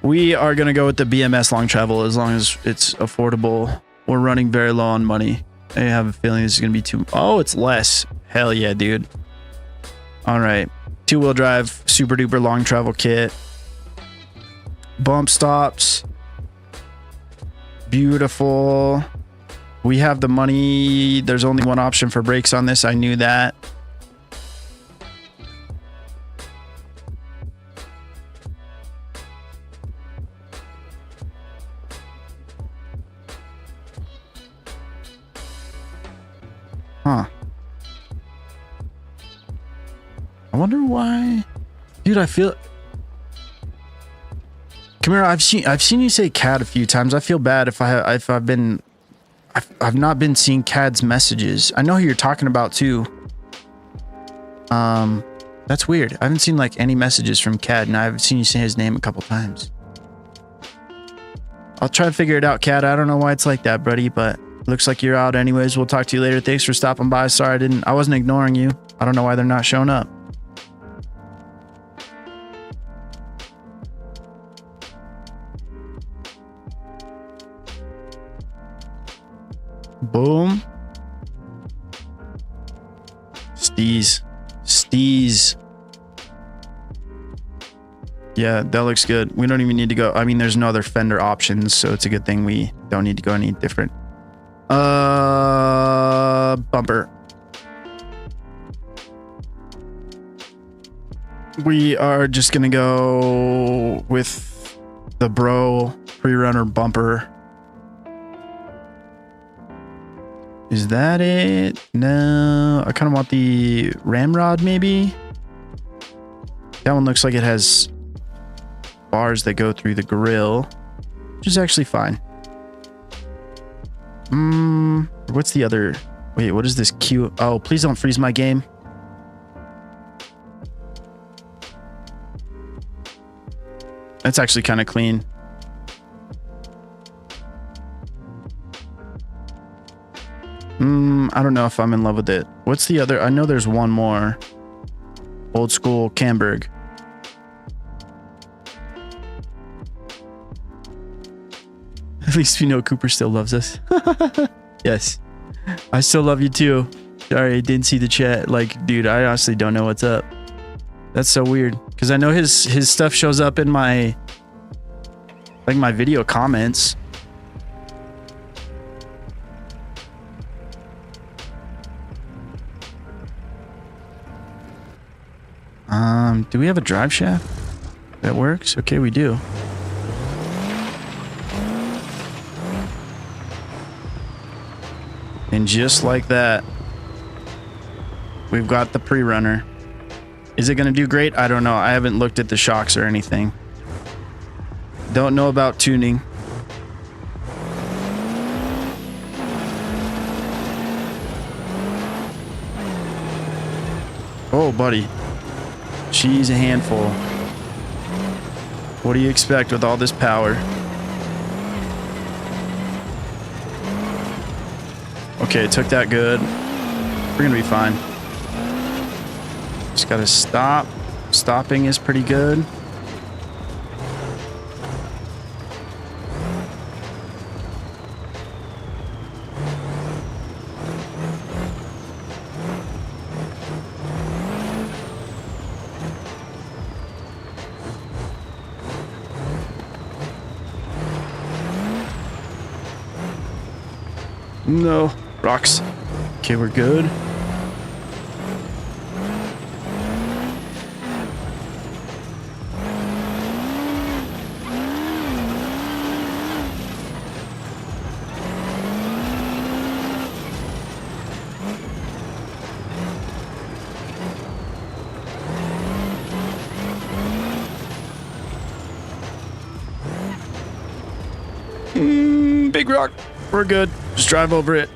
We are gonna go with the BMS long travel as long as it's affordable. We're running very low on money. I have a feeling this is gonna be too. Oh, it's less. Hell yeah, dude. All right, 2-wheel drive, super duper long travel kit. Bump stops. Beautiful. We have the money. There's only one option for brakes on this. I knew that. Huh. I wonder why. Dude, I feel... Camaro, I've seen you say CAD a few times. I feel bad if I've not been seeing CAD's messages. I know who you're talking about too. That's weird. I haven't seen like any messages from CAD, and I've seen you say his name a couple times. I'll try to figure it out, CAD. I don't know why it's like that, buddy, but looks like you're out anyways. We'll talk to you later. Thanks for stopping by. Sorry I wasn't ignoring you. I don't know why they're not showing up. Boom. Steez. Yeah, that looks good. We don't even need to go. I mean, there's no other fender options, so it's a good thing we don't need to go any different. Bumper. We are just gonna go with the bro pre-runner bumper. Is that it? No, I kind of want the ramrod maybe. That one looks like it has bars that go through the grill, which is actually fine. What's the other? Wait, what is this Q? Oh, please don't freeze my game. That's actually kind of clean. I don't know if I'm in love with it. What's the other? I know there's one more. Old school Camberg. At least we know Cooper still loves us. Yes. I still love you too. Sorry, I didn't see the chat. Like, dude, I honestly don't know what's up. That's so weird. Because I know his stuff shows up in my video comments. Do we have a drive shaft that works? Okay, we do. And just like that, we've got the pre-runner. Is it going to do great? I don't know. I haven't looked at the shocks or anything. Don't know about tuning. Oh, buddy. She's a handful. What do you expect with all this power? Okay, took that good. We're gonna be fine. Just gotta stop. Stopping is pretty good. No. Rocks. Okay, we're good. Big rock. We're good. Just drive over it.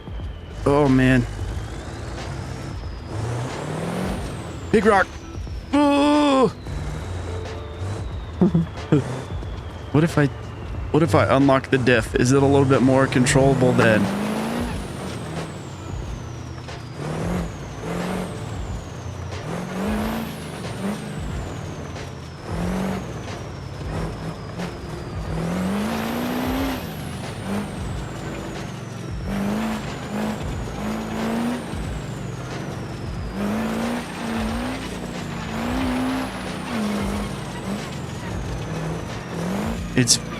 Oh, man. Big rock. Oh. What if I unlock the diff? Is it a little bit more controllable then?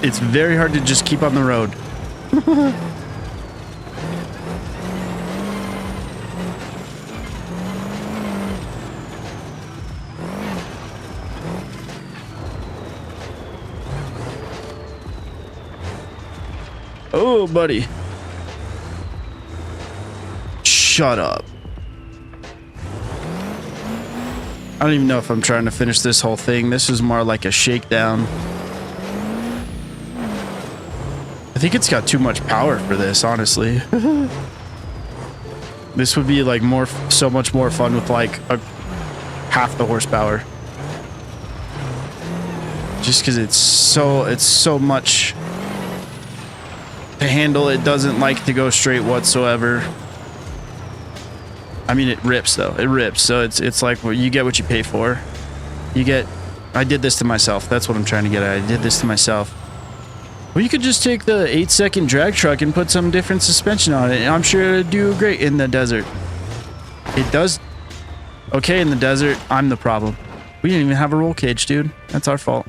It's very hard to just keep on the road. Oh, buddy. Shut up. I don't even know if I'm trying to finish this whole thing. This is more like a shakedown. I think it's got too much power for this, honestly. This would be like so much more fun with like half the horsepower. Just because it's so much to handle. It doesn't like to go straight whatsoever. I mean, it rips though. It rips. So it's like, well, you get what you pay for. I did this to myself. That's what I'm trying to get at. I did this to myself. Well, you could just take the 8-second drag truck and put some different suspension on it. I'm sure it'd do great in the desert. It does okay in the desert. I'm the problem. We didn't even have a roll cage, dude. That's our fault.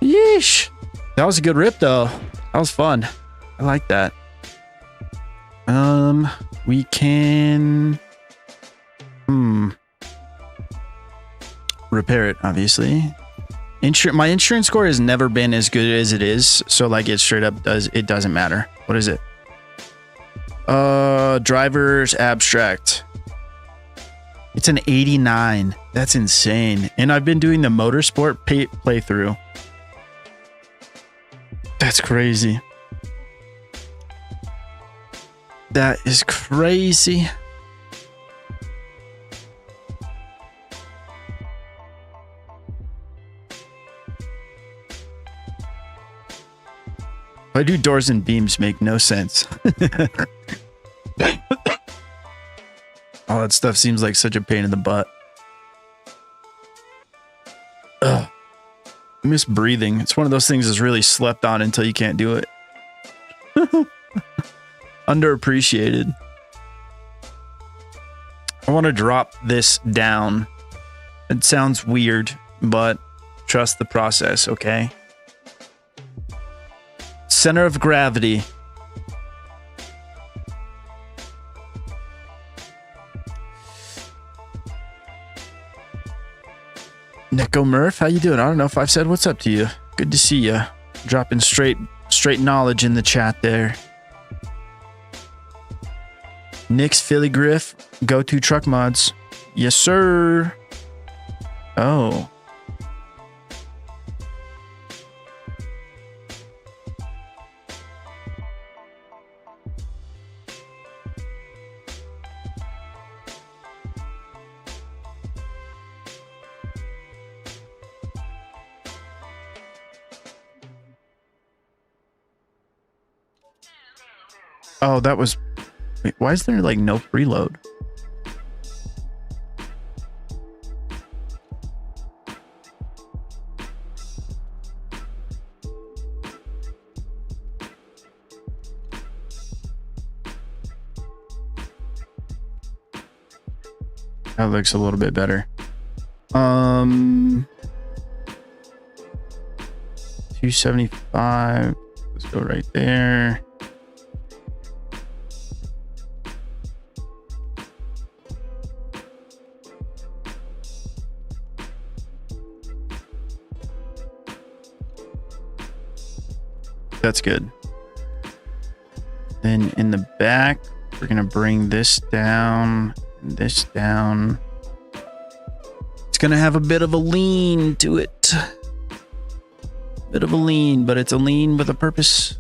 Yeesh. That was a good rip, though. That was fun. I like that. We can... repair it, obviously. My insurance score has never been as good as it is, so like it straight up doesn't matter. What is it? Driver's abstract. It's an 89. That's insane. And I've been doing the motorsport playthrough. That's crazy. That is crazy. Why do doors and beams make no sense? All that stuff seems like such a pain in the butt. Ugh. I miss breathing. It's one of those things that's really slept on until you can't do it. Underappreciated. I want to drop this down. It sounds weird, but trust the process, okay? Center of gravity. Nico Murph, how you doing? I don't know if I've said what's up to you. Good to see you. Dropping straight knowledge in the chat there. Nick's Philly Griff, go-to truck mods. Yes, sir. Oh. Oh, that was... Wait, why is there, like, no preload? That looks a little bit better. 275. Let's go right there. That's good. Then in the back, we're going to bring this down and this down. It's going to have a bit of a lean to it. Bit of a lean, but it's a lean with a purpose.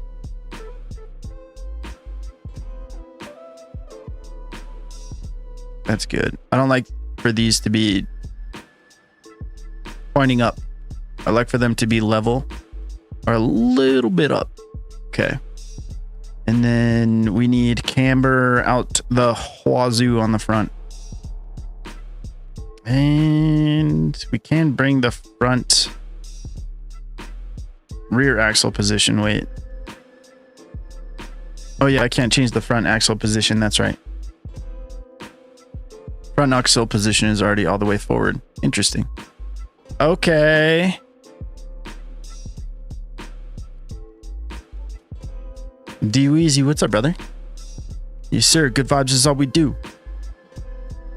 That's good. I don't like for these to be pointing up. I like for them to be level or a little bit up. Okay. And then we need camber out the wazoo on the front. And we can bring the front rear axle position. Wait. Oh yeah, I can't change the front axle position. That's right. Front axle position is already all the way forward. Interesting. Okay. Byyyyye, what's up, brother? Yes, sir. Good vibes is all we do.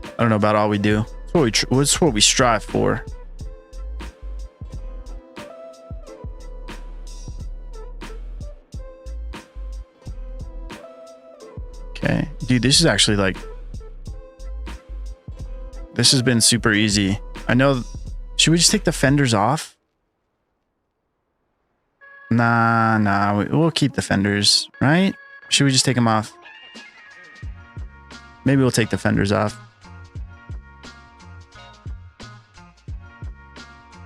I don't know about all we do. It's what we strive for. Okay. Dude, this is actually like... This has been super easy. I know... Should we just take the fenders off? Nah. We'll keep the fenders, right? Should we just take them off? Maybe we'll take the fenders off.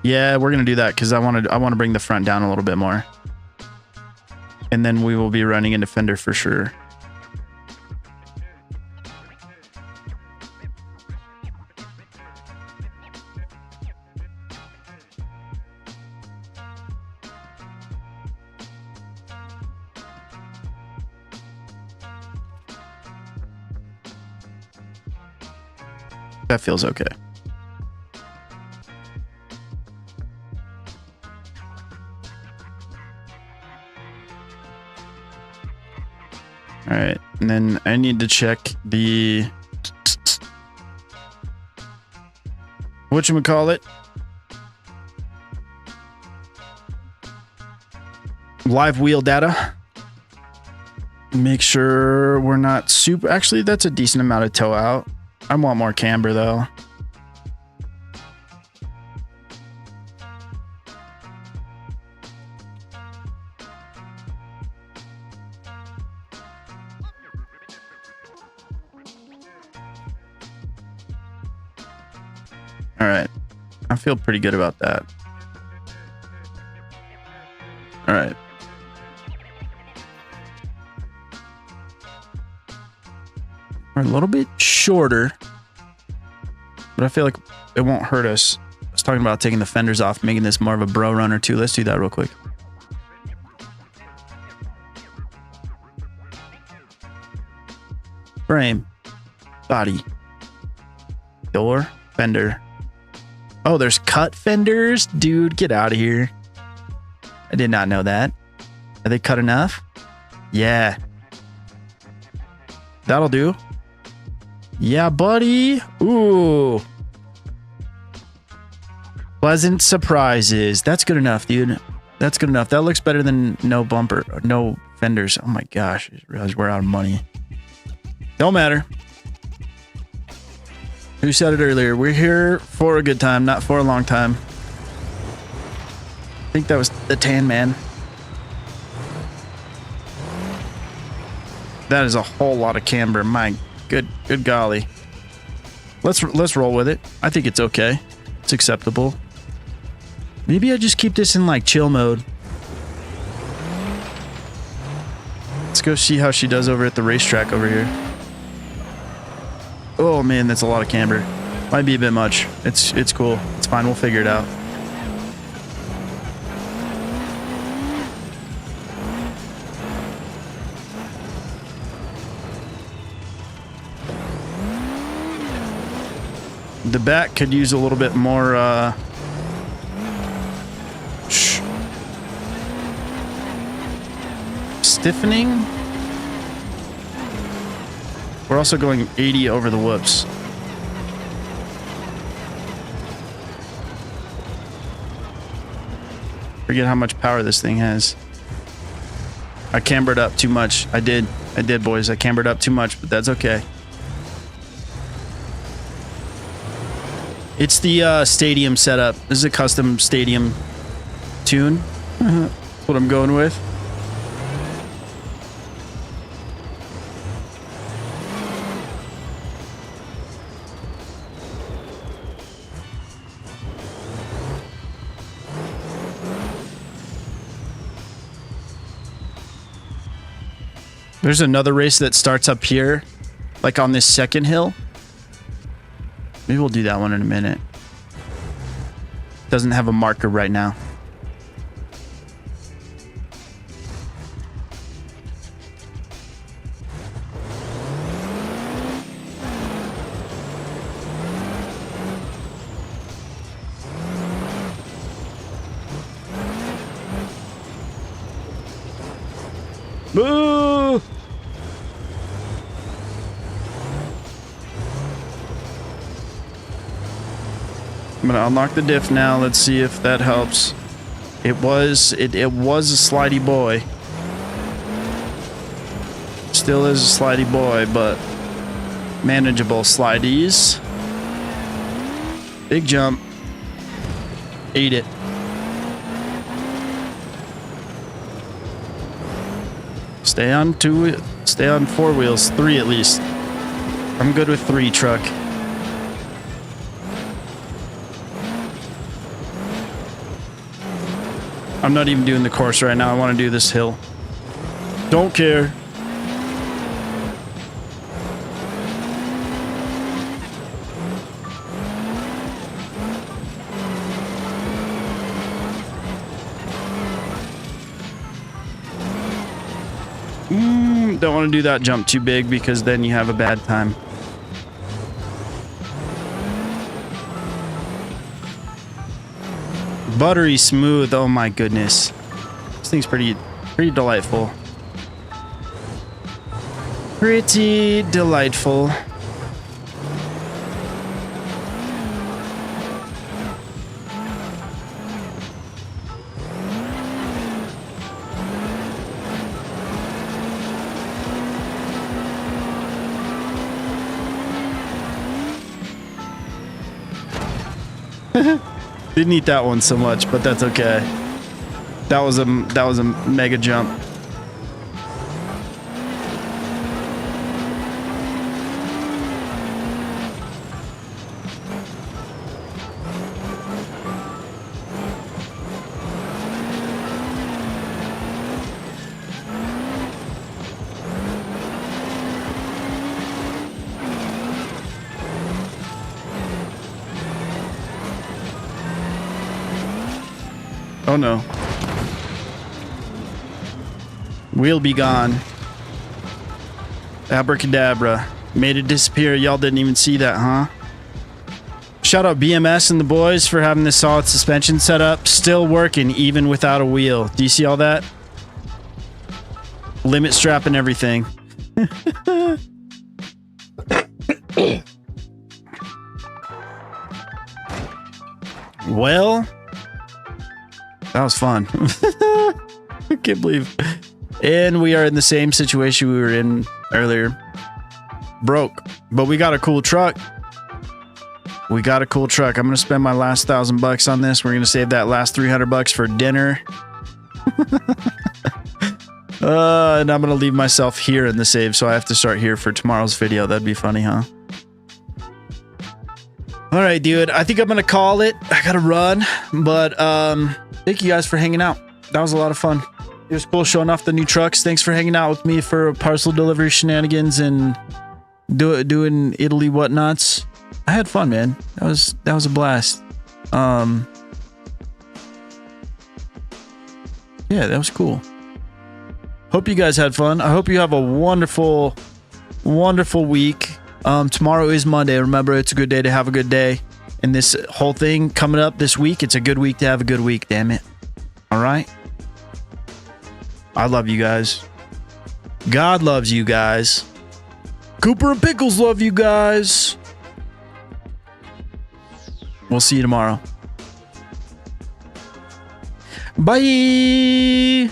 Yeah, we're gonna do that because I want to bring the front down a little bit more, and then we will be running into fender for sure. That feels okay. All right, and then I need to check the whatchamacallit, live wheel data. Make sure we're not super. Actually, that's a decent amount of toe out. I want more camber though. All right. I feel pretty good about that. All right. We're a little bit shorter, but I feel like it won't hurt us. I was talking about taking the fenders off, making this more of a bro runner too. Let's do that real quick. Frame, body, door, fender. Oh, there's cut fenders? Dude, get out of here. I did not know that. Are they cut enough? Yeah. That'll do. Yeah, buddy. Ooh. Pleasant surprises. That's good enough, dude. That's good enough. That looks better than no bumper, no fenders. Oh my gosh. I realize we're out of money. Don't matter. Who said it earlier? We're here for a good time, not for a long time. I think that was the tan man. That is a whole lot of camber. My good golly. Let's roll with it. I think it's okay. It's acceptable. Maybe I just keep this in like chill mode. Let's go see how she does over at the racetrack over here. Oh man, that's a lot of camber. Might be a bit much. It's cool. It's fine. We'll figure it out. The back could use a little bit more stiffening. We're also going 80 over the whoops. Forget how much power this thing has. I cambered up too much. I did, boys. I cambered up too much, but that's okay. It's the stadium setup. This is a custom stadium tune. That's what I'm going with. There's another race that starts up here, like on this second hill. Maybe we'll do that one in a minute. Doesn't have a marker right now. Boo! I'm gonna unlock the diff now. Let's see if that helps. It was a slidey boy. Still is a slidey boy, but manageable slideys. Big jump. Ate it. Stay on four wheels, 3 at least. I'm good with 3, truck. I'm not even doing the course right now. I want to do this hill. Don't care. Don't want to do that jump too big because then you have a bad time. Buttery smooth. Oh my goodness. This thing's pretty delightful. Pretty delightful. Didn't eat that one so much, but that's okay. That was a mega jump. Oh no. We'll be gone. Abracadabra. Made it disappear. Y'all didn't even see that, huh? Shout out BMS and the boys for having this solid suspension set up. Still working even without a wheel. Do you see all that? Limit strap and everything. Well, that was fun. I can't believe. And we are in the same situation we were in earlier. Broke. But we got a cool truck. We got a cool truck. I'm going to spend my last $1,000 on this. We're going to save that last $300 for dinner. And I'm going to leave myself here in the save, so I have to start here for tomorrow's video. That'd be funny, huh? All right, dude. I think I'm going to call it. I got to run. But thank you guys for hanging out. That was a lot of fun. It was cool showing off the new trucks. Thanks for hanging out with me for parcel delivery shenanigans and doing Italy whatnots. I had fun, man. That was a blast. Yeah, that was cool. Hope you guys had fun. I hope you have a wonderful, wonderful week. Tomorrow is Monday. Remember, it's a good day to have a good day. And this whole thing coming up this week, it's a good week to have a good week, damn it. All right? I love you guys. God loves you guys. Cooper and Pickles love you guys. We'll see you tomorrow. Bye.